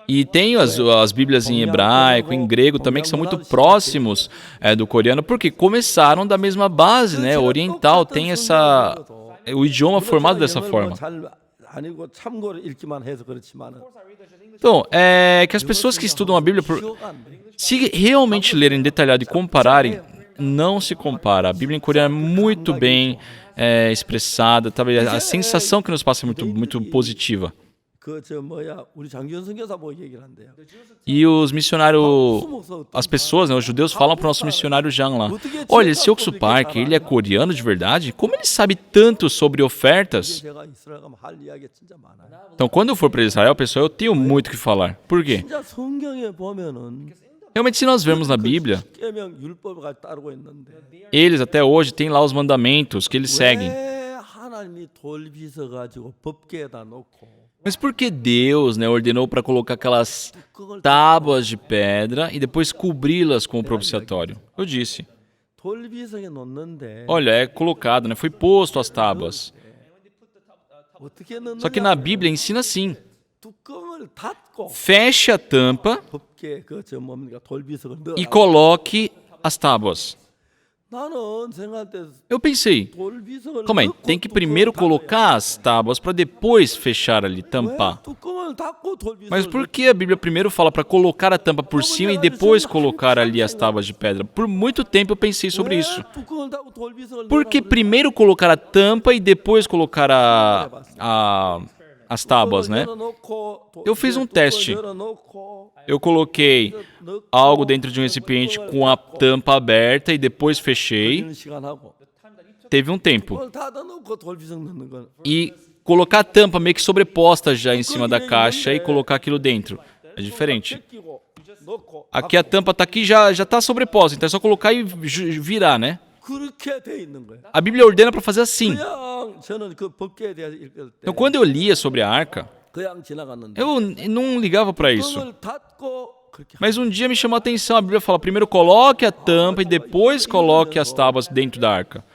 e tenho as Bíblias em hebraico, em grego também, que são muito próximos do coreano, porque começaram da mesma base, né? O oriental tem o idioma formado dessa forma. Então, que as pessoas que estudam a Bíblia, se realmente lerem detalhado e compararem, não se compara. A Bíblia em coreano é muito bem expressada, tá? A sensação que nos passa é muito positiva. E os missionários, as pessoas, né, os judeus falam para o nosso missionário Jean lá: olha, esse Roxo Park, ele é coreano de verdade? Como ele sabe tanto sobre ofertas? Então, quando eu for para Israel, pessoal, eu tenho muito o que falar. Por quê? Realmente, se nós vermos na Bíblia, eles até hoje têm lá os mandamentos que eles seguem. Mas por que Deus, né, ordenou para colocar aquelas tábuas de pedra e depois cobri-las com o propiciatório? Eu disse. Olha, é colocado, né, foi posto as tábuas. 어떻게 Só que na 넣느냐? Bíblia ensina assim: 뚜껑을 닫고 feche a tampa 덮개 그저 뭡니까 돌비석을 넣어. e coloque as tábuas. 나는 생각할 때 Eu pensei, 돌비석을 calma aí, 넣고 tem que primeiro colocar as tábuas para depois fechar ali, tampar. 뚜껑을 닫고 돌비석을 Mas por que a Bíblia primeiro fala para colocar a tampa por cima e depois colocar ali as tábuas de pedra? Por muito tempo eu pensei sobre isso. 뚜껑을 닫고 돌비석을 Por que primeiro colocar a tampa e depois colocar as tábuas, né? Eu fiz um teste. Eu coloquei algo dentro de um recipiente com a tampa aberta e depois fechei. Teve um tempo. E colocar a tampa meio que sobreposta já em cima da caixa e colocar aquilo dentro. É diferente. Aqui a tampa tá aqui já tá sobreposta, então é só colocar e virar, né? A Bíblia ordena para fazer assim. Então quando eu lia sobre a arca, eu não ligava para isso. Mas um dia me chamou a atenção, a Bíblia fala, primeiro coloque a tampa e depois coloque as tábuas dentro da arca.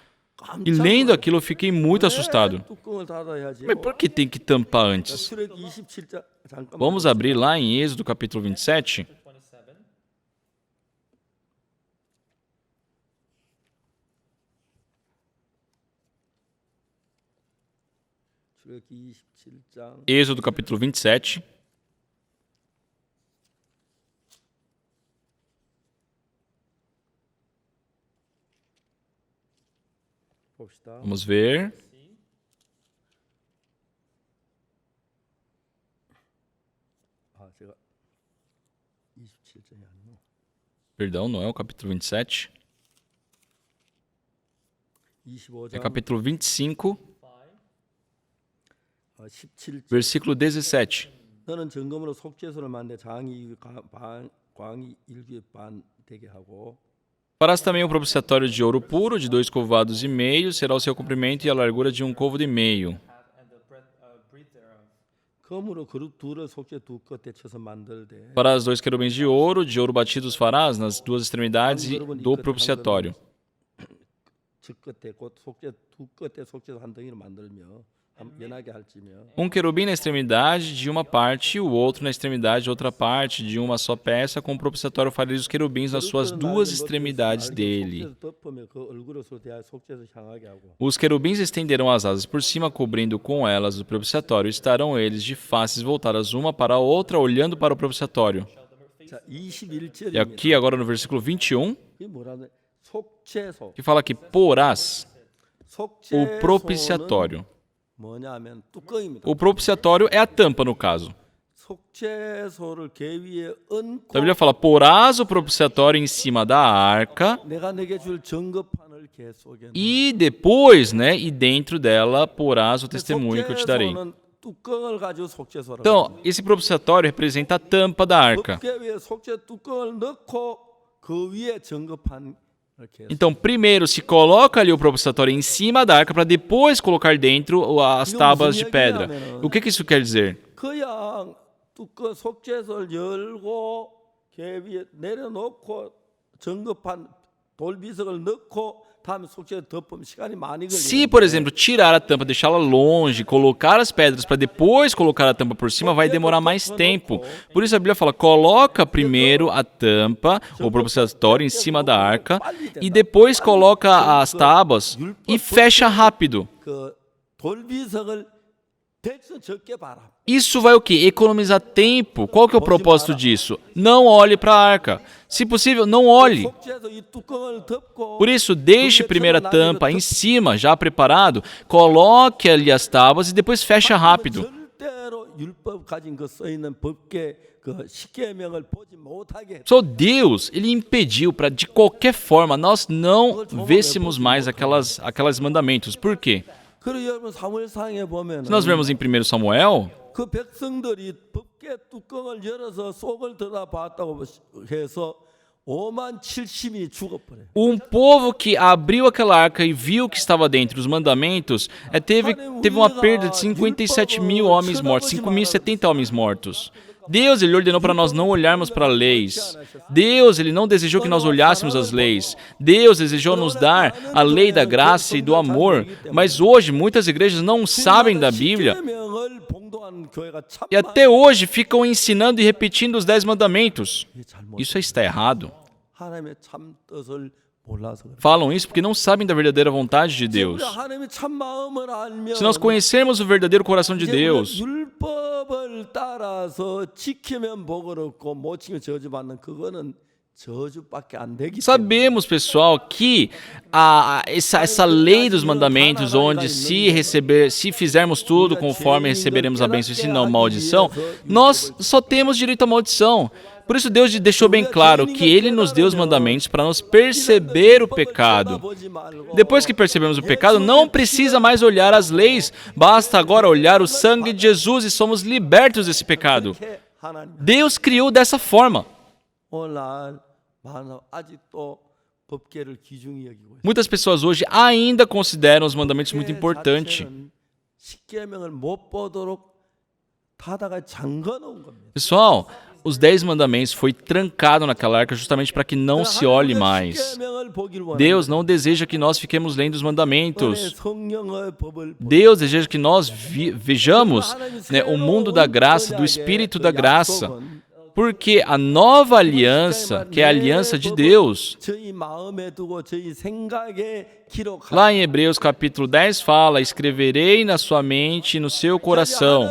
E lendo aquilo eu fiquei muito assustado. Mas por que tem que tampar antes? Vamos abrir lá em Êxodo capítulo 27. Êxodo capítulo 27. Vamos ver. Perdão, não é o capítulo 27. É capítulo 25, versículo 17. 너는 점검으로 속죄소를 만들 광이 일기 반 되게 하고 Farás também um propiciatório de ouro puro, de 2 covados e meio, será o seu comprimento e a largura de 1 côvado e meio. 검으로 그릇 둘을 속죄 두 끝에 쳐서 만들되 Farás 2 querubins de ouro batidos farás nas 2 extremidades do propiciatório. 즉 끝에 곧 속죄 두 끝에 속죄소 한 덩이를 만들며 연하게 할지며 Um querubim na extremidade de uma parte e o outro na extremidade de outra parte, de uma só peça, com o propiciatório fareis os querubins nas suas 2 extremidades dele. Os querubins estenderão as asas por cima, cobrindo com elas o propiciatório. Estarão eles de faces voltadas uma para a outra, olhando para o propiciatório. E aqui agora no versículo 21, que fala que porás o propiciatório. O propiciatório é a tampa, no caso. A Bíblia fala, porás o propiciatório em cima da arca e depois, né, e dentro dela porás o testemunho que eu te darei. Então, esse propiciatório representa a tampa da arca. Então, primeiro se coloca ali o propiciatório em cima da arca para depois colocar dentro as tábuas de pedra. O que isso quer dizer? Se, por exemplo, tirar a tampa, deixá-la longe, colocar as pedras para depois colocar a tampa por cima, vai demorar mais tempo. Por isso a Bíblia fala, coloca primeiro a tampa, o propiciatório, em cima da arca, e depois coloca as tábuas e fecha rápido. Isso vai o quê? Economizar tempo. Qual que é o propósito disso? Não olhe para a arca. Se possível, não olhe. Por isso, deixe primeiro a tampa em cima, já preparado, coloque ali as tábuas e depois fecha rápido. Só Deus, ele impediu para de qualquer forma nós não vêssemos mais aquelas mandamentos. Por quê? Se nós vemos em 1 Samuel, um povo que abriu aquela arca e viu que estava dentro dos mandamentos, teve uma perda de 57 mil homens mortos, 5.070 homens mortos. Deus, Ele ordenou para nós não olharmos para leis. Deus, Ele não desejou que nós olhássemos as leis. Deus desejou nos dar a lei da graça e do amor. Mas hoje, muitas igrejas não sabem da Bíblia e até hoje ficam ensinando e repetindo os 10 mandamentos. Isso está errado. Falam isso porque não sabem da verdadeira vontade de Deus. Se nós conhecermos o verdadeiro coração de Deus, sabemos, pessoal, que essa lei dos mandamentos, onde se fizermos tudo conforme receberemos a bênção e se não maldição, nós só temos direito à maldição. Por isso Deus deixou bem claro que Ele nos deu os mandamentos para nos perceber o pecado. Depois que percebemos o pecado, não precisa mais olhar as leis, basta agora olhar o sangue de Jesus e somos libertos desse pecado. Deus criou dessa forma. Muitas pessoas hoje ainda consideram os mandamentos muito importantes. Pessoal, os 10 mandamentos foi trancado naquela arca justamente para que não se olhe mais. Deus não deseja que nós fiquemos lendo os mandamentos. Deus deseja que nós vejamos o mundo da graça, do Espírito da graça. Porque a nova aliança, que é a aliança de Deus, lá em Hebreus capítulo 10 fala, escreverei na sua mente e no seu coração.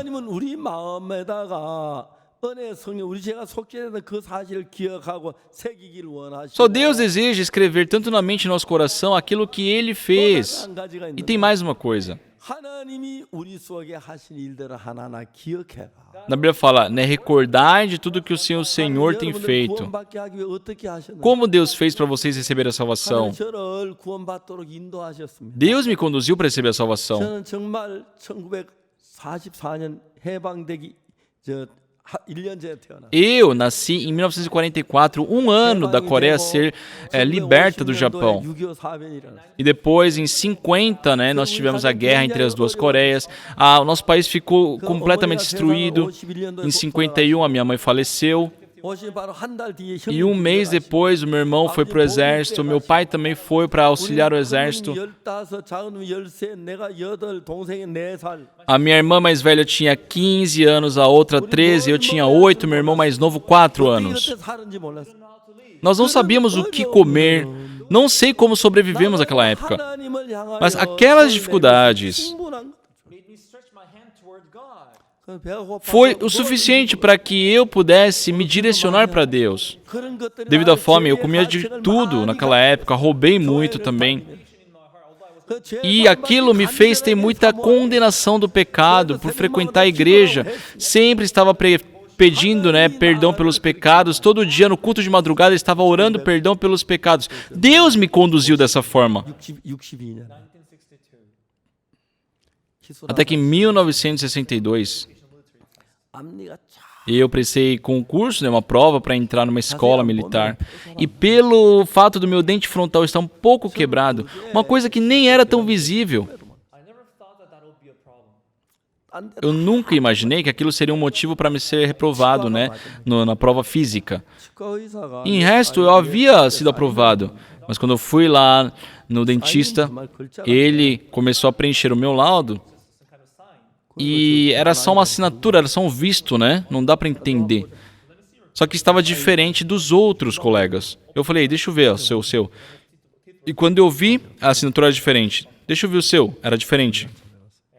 Só Deus deseja escrever tanto na mente e no nosso coração aquilo que Ele fez. E tem mais uma coisa. Na Bíblia fala, recordai de tudo que o Senhor tem feito. Como Deus fez para vocês receber a salvação? Deus me conduziu para receber a salvação. Eu nasci em 1944, um ano da Coreia ser liberta do Japão. E depois, em 50, nós tivemos a guerra entre as duas Coreias. O nosso país ficou completamente destruído. Em 51, a minha mãe faleceu. E um mês depois, o meu irmão foi para o exército, o meu pai também foi para auxiliar o exército. A minha irmã mais velha tinha 15 anos, a outra 13, eu tinha 8, meu irmão mais novo 4 anos. Nós não sabíamos o que comer, não sei como sobrevivemos naquela época, mas aquelas dificuldades foi o suficiente para que eu pudesse me direcionar para Deus. Devido à fome, eu comia de tudo naquela época, roubei muito também. E aquilo me fez ter muita condenação do pecado por frequentar a igreja. Sempre estava pedindo perdão pelos pecados. Todo dia no culto de madrugada eu estava orando perdão pelos pecados. Deus me conduziu dessa forma. Até que em 1962, eu prestei concurso, uma prova para entrar numa escola militar. E pelo fato do meu dente frontal estar um pouco quebrado, uma coisa que nem era tão visível, eu nunca imaginei que aquilo seria um motivo para me ser reprovado, na prova física. Em resto, eu havia sido aprovado. Mas quando eu fui lá no dentista, ele começou a preencher o meu laudo. E era só uma assinatura, era só um visto, Não dá para entender. Só que estava diferente dos outros colegas. Eu falei, deixa eu ver o seu. E quando eu vi, a assinatura era diferente. Deixa eu ver o seu, era diferente.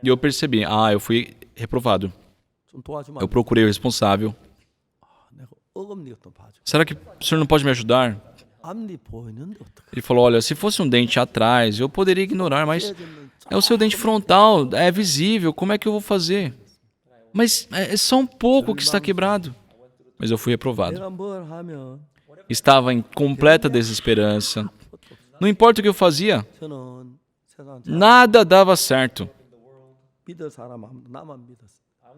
E eu percebi, eu fui reprovado. Eu procurei o responsável. Será que o senhor não pode me ajudar? Ele falou, olha, se fosse um dente atrás, eu poderia ignorar, mas é o seu dente frontal, é visível, como é que eu vou fazer? Mas é só um pouco que está quebrado. Mas eu fui reprovado. Estava em completa desesperança. Não importa o que eu fazia, nada dava certo.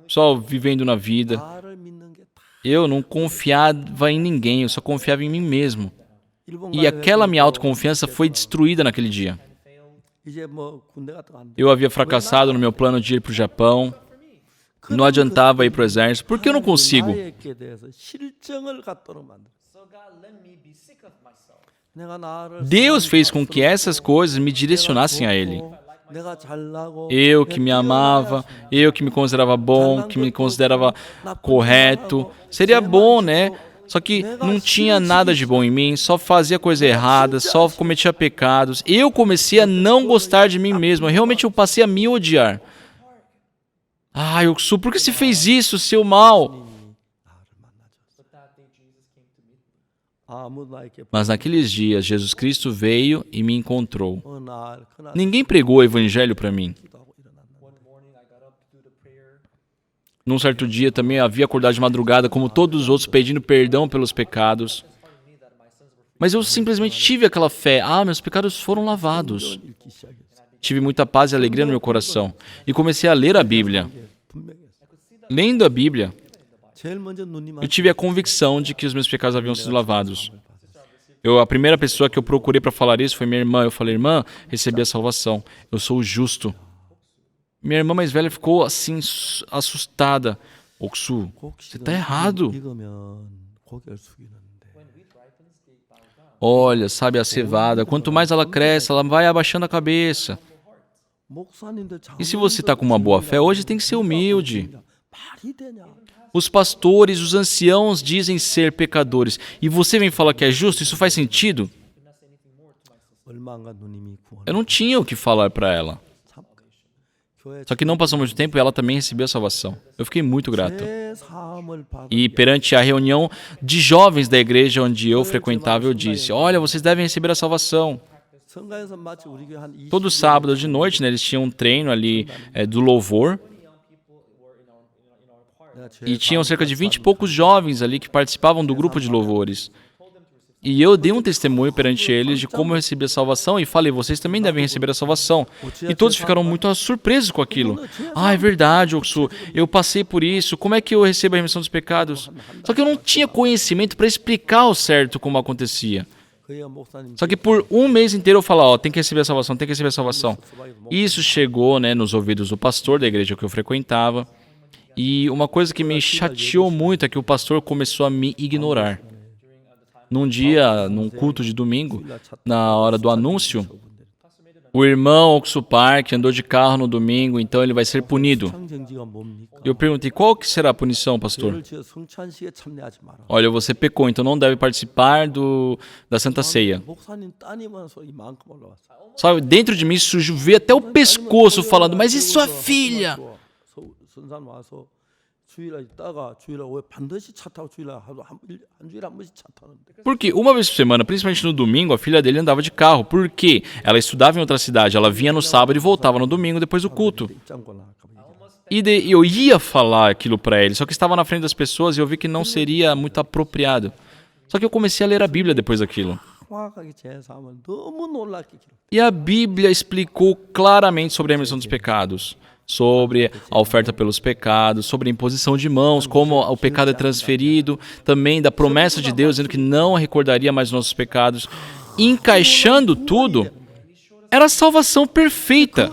Só vivendo na vida. Eu não confiava em ninguém, eu só confiava em mim mesmo. E aquela minha autoconfiança foi destruída naquele dia. Eu havia fracassado no meu plano de ir para o Japão. Não adiantava ir para o exército. Por que eu não consigo? 나에게 대해서 실정을 갖도록 만들었어요. 내가 나를 Deus fez com que essas coisas me direcionassem a Ele. 내가 잘나고 Eu que me amava, eu que me considerava bom, que me considerava correto. Seria bom, né? Só que não tinha nada de bom em mim, só fazia coisa errada, só cometia pecados. Eu comecei a não gostar de mim mesmo. Realmente eu passei a me odiar. Ah, Yoksu, por que você fez isso, seu mal? Mas naqueles dias, Jesus Cristo veio e me encontrou. Ninguém pregou o evangelho para mim. Num certo dia também havia acordado de madrugada, como todos os outros, pedindo perdão pelos pecados. Mas eu simplesmente tive aquela fé. Ah, meus pecados foram lavados. Tive muita paz e alegria no meu coração. E comecei a ler a Bíblia. Lendo a Bíblia, eu tive a convicção de que os meus pecados haviam sido lavados. A primeira pessoa que eu procurei para falar isso foi minha irmã. Eu falei, irmã, recebi a salvação. Eu sou o justo. Minha irmã mais velha ficou assim, assustada. Oksu, você está errado. Olha, sabe a cevada, quanto mais ela cresce, ela vai abaixando a cabeça. E se você está com uma boa fé, hoje tem que ser humilde. Os pastores, os anciãos dizem ser pecadores. E você vem falar que é justo? Isso faz sentido? Eu não tinha o que falar para ela. Só que não passou muito tempo e ela também recebeu a salvação. Eu fiquei muito grato. E perante a reunião de jovens da igreja onde eu frequentava, eu disse, olha, vocês devem receber a salvação. Todo sábado de noite, né, eles tinham um treino ali do louvor. E tinham cerca de 20 e poucos jovens ali que participavam do grupo de louvores. E eu dei um testemunho perante eles de como eu recebi a salvação e falei, vocês também devem receber a salvação. E todos ficaram muito surpresos com aquilo. Ah, é verdade, Oksu, eu passei por isso, como é que eu recebo a remissão dos pecados? Só que eu não tinha conhecimento para explicar ao certo como acontecia. Só que por um mês inteiro eu falava, tem que receber a salvação, tem que receber a salvação. Isso chegou, né, nos ouvidos do pastor da igreja que eu frequentava. E uma coisa que me chateou muito é que o pastor começou a me ignorar. Num dia, num culto de domingo, na hora do anúncio, o irmão Oksu Park andou de carro no domingo, então ele vai ser punido. Eu perguntei, qual que será a punição, pastor? Olha, você pecou, então não deve participar da Santa Ceia. Sabe, dentro de mim isso veio até o pescoço falando, mas e sua filha? Porque uma vez por semana, principalmente no domingo, a filha dele andava de carro. Por quê? Ela estudava em outra cidade, ela vinha no sábado e voltava no domingo depois do culto. E eu ia falar aquilo para ele, só que estava na frente das pessoas e eu vi que não seria muito apropriado. Só que eu comecei a ler a Bíblia depois daquilo. E a Bíblia explicou claramente sobre a remissão dos pecados, sobre a oferta pelos pecados, sobre a imposição de mãos, como o pecado é transferido, também da promessa de Deus, dizendo que não recordaria mais os nossos pecados. Encaixando tudo, era a salvação perfeita.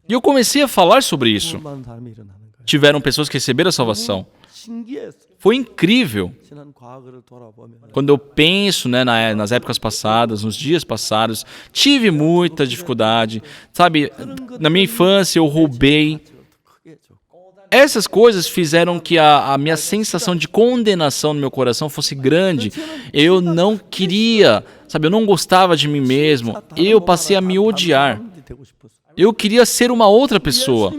E eu comecei a falar sobre isso. Tiveram pessoas que receberam a salvação. Foi incrível. Quando eu penso, né, nas épocas passadas, nos dias passados, tive muita dificuldade. Sabe, na minha infância eu roubei. Essas coisas fizeram que a minha sensação de condenação no meu coração fosse grande. Eu não queria, sabe, eu não gostava de mim mesmo. Eu passei a me odiar. Eu queria ser uma outra pessoa.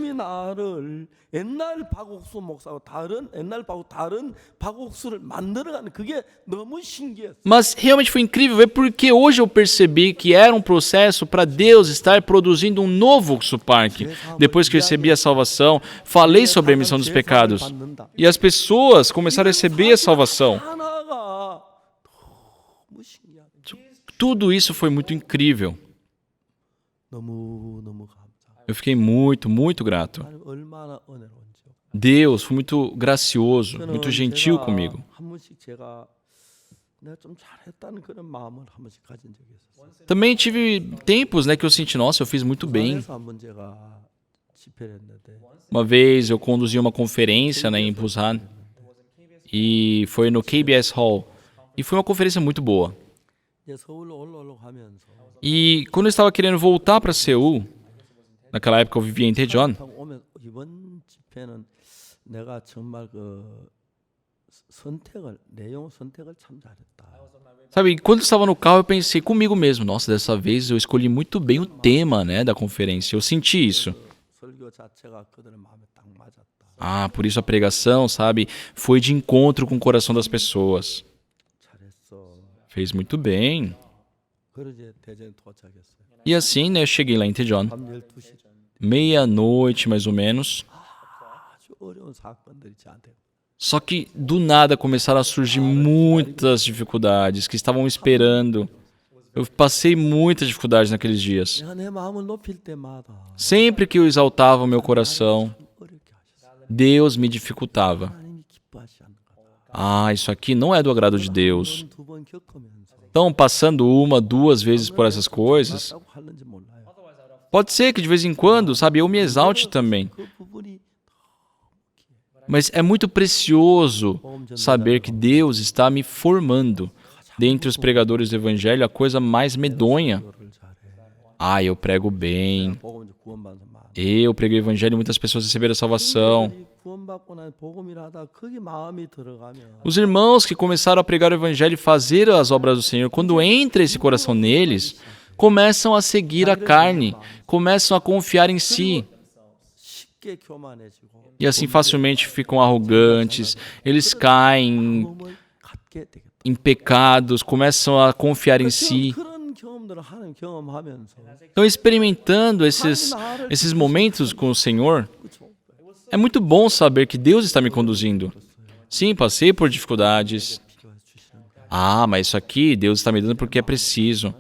Mas realmente foi incrível ver porque hoje eu percebi que era um processo para Deus estar produzindo um novo Oksu Park. Depois que eu recebi a salvação, falei sobre a remissão dos pecados. E as pessoas começaram a receber a salvação. Tudo isso foi muito incrível. Eu fiquei muito, muito grato. Deus foi muito gracioso, muito gentil comigo. Também tive tempos, né, que eu senti, nossa, eu fiz muito bem. 집회를 했는데 Uma vez eu conduzi uma conferência, né, em Busan e foi no KBS Hall. E foi uma conferência muito boa. 이제 서울로 올라오려고 하면서 E quando eu estava querendo voltar para Seul, naquela época eu vivia em Daejeon, 타고 오면 이번 집회는 내가 정말 그 내용 선택을 참 잘했다. sabe, quando eu estava no carro eu pensei comigo mesmo, nossa, dessa vez eu escolhi muito bem o tema, né, da conferência. Eu senti isso. 설교 자체가 그들의 마음에 딱 맞았다. Ah, por isso a pregação, sabe, foi de encontro com o coração das pessoas. 잘했어. Fez muito bem. 그러지 대전에 도착했어요. E assim, né, eu cheguei lá em Daejeon, 밤 12시 meia-noite mais ou menos. 아주 어려운 사건들이 저한테 Só que do nada começaram a surgir muitas dificuldades que estavam esperando. Eu passei muitas dificuldades naqueles dias. 내가 내 마음을 높일 때마다 Sempre que eu exaltava o meu coração, 어렵게 하셨어요. Deus me dificultava. 하나님이 기뻐하지 않는 거다. Ah, isso aqui não é do agrado de Deus. 두번 겪으면서 Então, passando uma, duas vezes por essas coisas, 뭐라고 하는지 몰라요. pode ser que de vez em quando, sabe, eu me exalte também. 그 부분이 Mas é muito precioso saber que Deus está me formando. Dentre os pregadores do Evangelho, a coisa mais medonha. 그거를 잘해. Ah, eu prego bem. 복음 이제 구원받는 마음. Eu preguei o Evangelho e muitas pessoas receberam a salvação. 구원받고 난 복음이라 하다 거기 마음이 들어가면 Os irmãos que começaram a pregar o Evangelho e fazer as obras do Senhor, quando entra esse coração neles, começam a seguir a carne, começam a confiar em si. 쉽게 교만해지고 E assim facilmente ficam arrogantes, eles caem 복음을 갖게 되겠다. em pecados, começam a confiar em si. 그런 경험들을 하나님 경험하면서 Então, experimentando esses momentos com o Senhor, é muito bom saber que Deus está me conduzindo. Sim, passei por dificuldades. Ah, mas isso aqui Deus está me dando porque é preciso.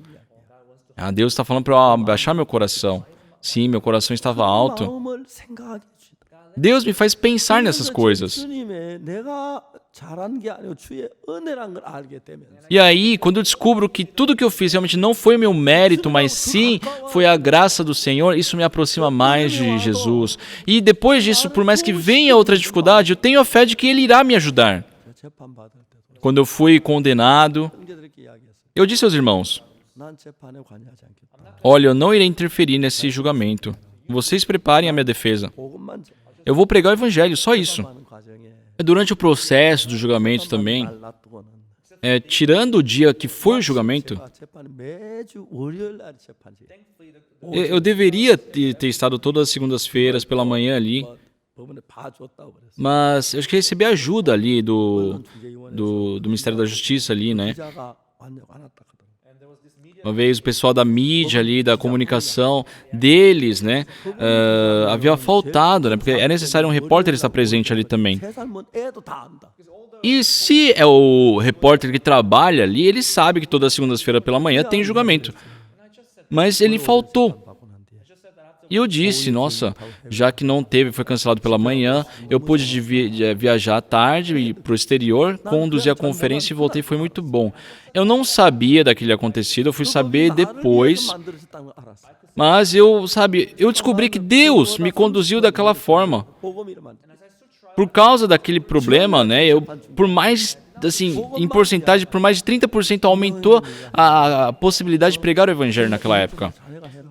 Ah, Deus está falando para eu abaixar meu coração. Sim, meu coração estava alto. 마음을 생각하게 해주다. Deus me faz pensar nessas coisas. 주님의 내가 잘한 게 아니고 주의 은혜란 걸 알게 되면서 E aí, quando eu descubro que tudo que eu fiz realmente não foi meu mérito, mas sim foi a graça do Senhor, isso me aproxima mais de Jesus. E depois disso, por mais que venha outra dificuldade, eu tenho a fé de que Ele irá me ajudar. 재판받을 때도 Quando eu fui condenado, 형제들에게 이야기했어요. eu disse aos irmãos, 난 재판에 관여하지 않겠다. olha, eu não irei interferir nesse julgamento. Vocês preparem a minha defesa. 복음만 Eu vou pregar o evangelho, só isso. 하는 과정에 Durante o processo do julgamento também, 날 놔두고는 tirando o dia que foi o julgamento, 제가 재판이 매주 월요일 날 재판이 eu deveria ter estado todas as segundas-feiras pela manhã ali, 법원에 봐줬다고 그랬어요. mas eu acho que recebi ajuda ali do Ministério da Justiça ali, né? 기자가 완전 안 왔다 하더라고요. Uma vez o pessoal da mídia ali, da comunicação deles, né, havia faltado, né, porque é necessário um repórter estar presente ali também. 세 살면 애도 다 안다. E se é o repórter que trabalha ali, ele sabe que toda segunda-feira pela manhã tem julgamento. Mas ele faltou. 하고 난 뒤에 E eu disse, nossa, já que não teve, foi cancelado pela manhã, eu pude viajar à tarde e para o exterior, conduzir a conferência e voltei, foi muito bom. Eu não sabia daquele acontecido, eu fui saber depois, 만들어졌다는 걸 알았어요. mas eu descobri que Deus me conduziu daquela forma. 복음이를 만들. Por causa daquele problema, né, eu, por mais, assim, em porcentagem, por mais de 30% aumentou a possibilidade de pregar o evangelho naquela época.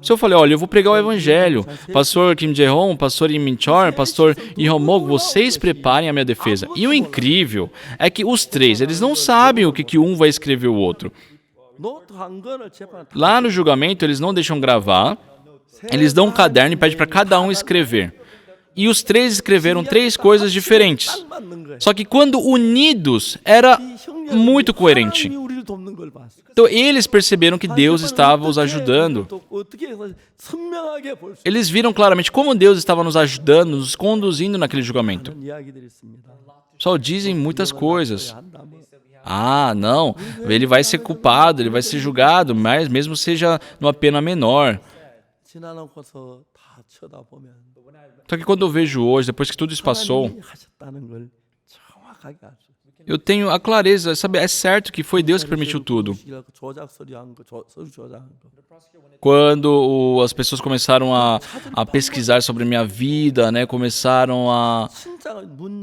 Se eu falei, olha, eu vou pregar o evangelho, pastor Kim Jae-hong, pastor Im Min-chol, pastor Lee Hong-mok, vocês preparem a minha defesa. E o incrível é que os três, eles não sabem o que um vai escrever o outro. 노트한 거를 재판에 Lá no julgamento, eles não deixam gravar, eles dão um caderno e pedem para cada um escrever. E os três escreveram três coisas diferentes. 딱 맞는 거예요. Só que quando unidos, era muito coerente. 하나님이 우리를 돕는 걸 봤어요. Então eles perceberam que Deus estava os ajudando. 어떻게 해서 선명하게 볼 수 Eles viram claramente como Deus estava nos ajudando, nos conduzindo naquele julgamento. 있는 이야기들이 있습니다. Só dizem muitas coisas. 한다면 Ah, não, ele vai ser culpado, ele vai ser julgado, mas mesmo seja numa pena menor. 지나놓고서 다 쳐다보면 Só que quando eu vejo hoje, depois que tudo isso passou, 하나님이 하셨다는 걸 정확하게 알 수 있어요. Eu tenho a clareza, sabe? É certo que foi Deus que permitiu tudo. Quando as pessoas começaram a pesquisar sobre minha vida, né? Começaram a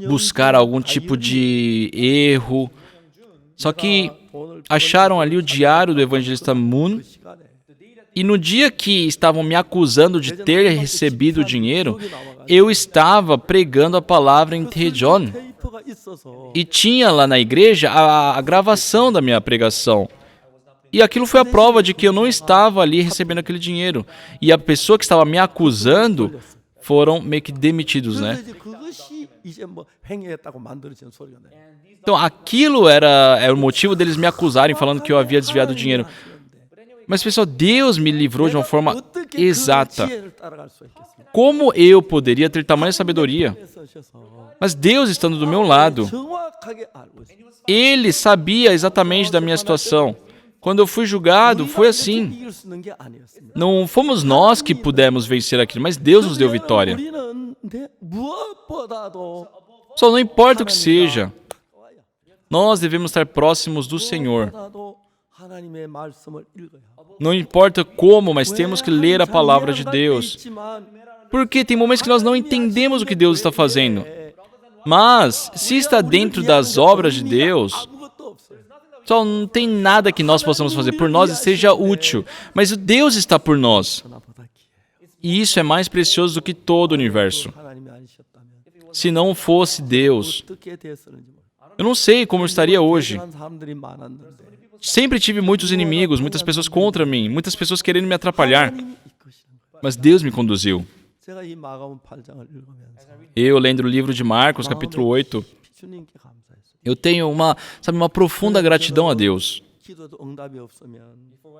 buscar algum tipo de erro. Só que acharam ali o diário do evangelista Moon. E no dia que estavam me acusando de ter recebido dinheiro, eu estava pregando a palavra em Daejeon. E tinha lá na igreja a gravação da minha pregação. E aquilo foi a prova de que eu não estava ali recebendo aquele dinheiro. E a pessoa que estava me acusando foram meio que demitidos, né? Então aquilo era o motivo deles me acusarem, falando que eu havia desviado o dinheiro. Mas, pessoal, Deus me livrou de uma forma exata. Como eu poderia ter tamanha sabedoria? Mas Deus estando do meu lado, Ele sabia exatamente da minha situação. Quando eu fui julgado, foi assim. Não fomos nós que pudemos vencer aquilo, mas Deus nos deu vitória. Só não importa o que seja, nós devemos estar próximos do Senhor. Não importa como, mas temos que ler a palavra de Deus. Porque tem momentos que nós não entendemos o que Deus está fazendo. Mas, se está dentro das obras de Deus, só não tem nada que nós possamos fazer por nós e seja útil. Mas o Deus está por nós. E isso é mais precioso do que todo o universo. Se não fosse Deus, eu não sei como eu estaria hoje. Sempre tive muitos inimigos, muitas pessoas contra mim, muitas pessoas querendo me atrapalhar. Mas Deus me conduziu. Eu, lendo o livro de Marcos, capítulo 8, eu tenho uma profunda gratidão a Deus.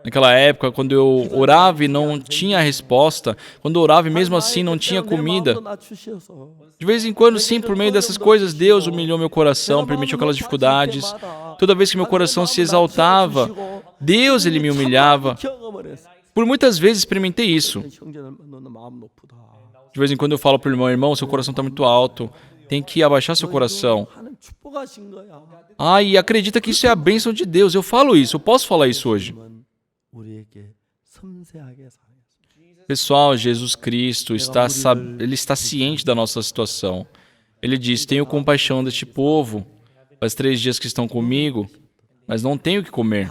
Naquela época, quando eu orava e não tinha resposta, quando eu orava e mesmo assim não tinha comida, de vez em quando, sim, por meio dessas coisas, Deus humilhou meu coração, permitiu aquelas dificuldades. Toda vez que meu coração se exaltava, Deus, Ele me humilhava. Por muitas vezes experimentei isso. De vez em quando eu falo para o irmão, seu coração está muito alto, tem que abaixar seu coração. E acredita que isso é a bênção de Deus. Eu falo isso, eu posso falar isso hoje. Pessoal, Jesus Cristo Ele está ciente da nossa situação. Ele diz, tenho compaixão deste povo. Faz 3 dias que estão comigo, mas não tenho o que comer.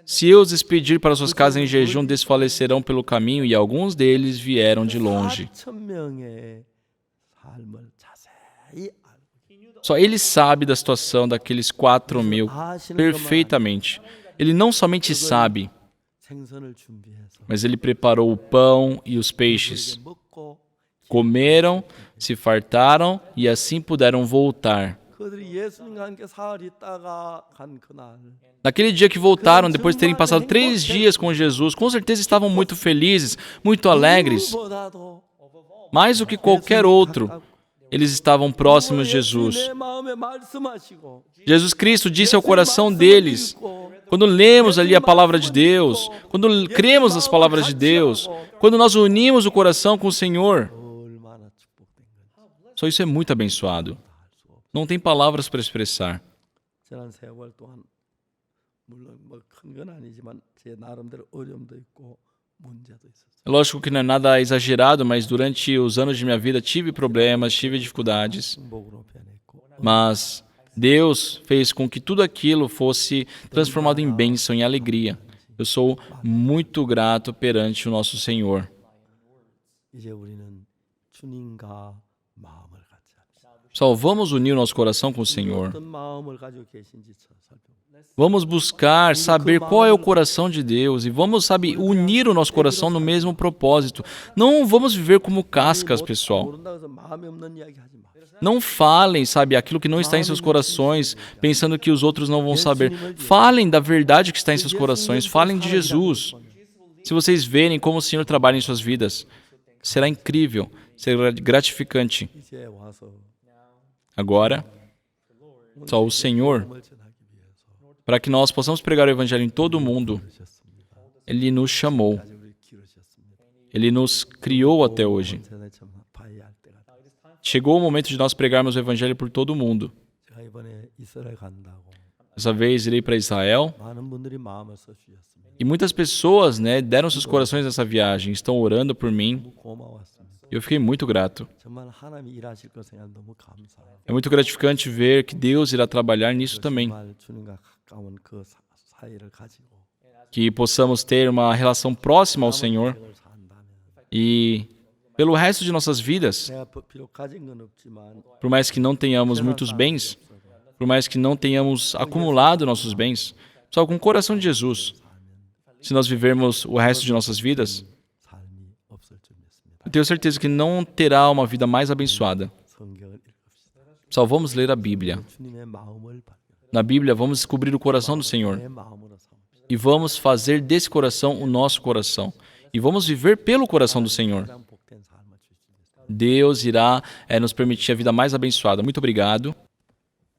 Se eu os despedir para suas casas em jejum, desfalecerão pelo caminho, e alguns deles vieram de longe. Só Ele sabe da situação daqueles 4.000 perfeitamente. Ele não somente sabe, mas Ele preparou o pão e os peixes. Comeram, se fartaram e assim puderam voltar. Naquele dia que voltaram, depois de terem passado 3 dias com Jesus, com certeza estavam muito felizes, muito alegres. Mais do que qualquer outro, eles estavam próximos de Jesus. Jesus Cristo disse ao coração deles, quando lemos ali a palavra de Deus, quando cremos nas palavras de Deus, quando nós unimos o coração com o Senhor, só isso é muito abençoado. Não tem palavras para expressar. É lógico que não é nada exagerado, mas durante os anos de minha vida tive problemas, tive dificuldades. Mas Deus fez com que tudo aquilo fosse transformado em bênção, em alegria. Eu sou muito grato perante o nosso Senhor. Só vamos unir o nosso coração com o Senhor. Vamos buscar saber qual é o coração de Deus e vamos, unir o nosso coração no mesmo propósito. Não vamos viver como cascas, pessoal. Não falem, aquilo que não está em seus corações, pensando que os outros não vão saber. Falem da verdade que está em seus corações. Falem de Jesus. Se vocês verem como o Senhor trabalha em suas vidas, será incrível, será gratificante. Agora, só o Senhor, para que nós possamos pregar o Evangelho em todo o mundo, Ele nos chamou. Ele nos criou até hoje. chegou o momento de nós pregarmos o evangelho por todo o mundo. 제가 이번에 이스라엘 간다고 Dessa vez irei para Israel. 많은 분들이 마음을 써주셨습니다. E muitas pessoas, né, deram seus corações nessa viagem, estão orando por mim. 너무 고마웠습니다. E eu fiquei muito grato. 정말 하나님이 일하실 것 생각 너무 감사해요. É muito gratificante ver que Deus irá trabalhar nisso também. 정말 주님과 가까운 그 사이를 가지고 Que possamos ter uma relação próxima ao Senhor. 생을 산다면 E pelo resto de nossas vidas, 내가 비록 가진 건 없지만 por mais que não tenhamos muitos bens, por mais que não tenhamos acumulado nossos bens, só com o coração de Jesus, se nós vivermos o resto de nossas vidas, 삶이 없을 줄 믿습니다. eu tenho certeza que não terá uma vida mais abençoada. 성경을 읽읍시다. Só vamos ler a Bíblia. 주님의 마음을 발견. Na Bíblia, vamos descobrir o coração do Senhor. 내 마음으로 삼읍시다. E vamos fazer desse coração o nosso coração. E vamos viver pelo coração do Senhor. 가장 복된 삶을 주실 줄 믿습니다. Deus irá nos permitir a vida mais abençoada. Muito obrigado.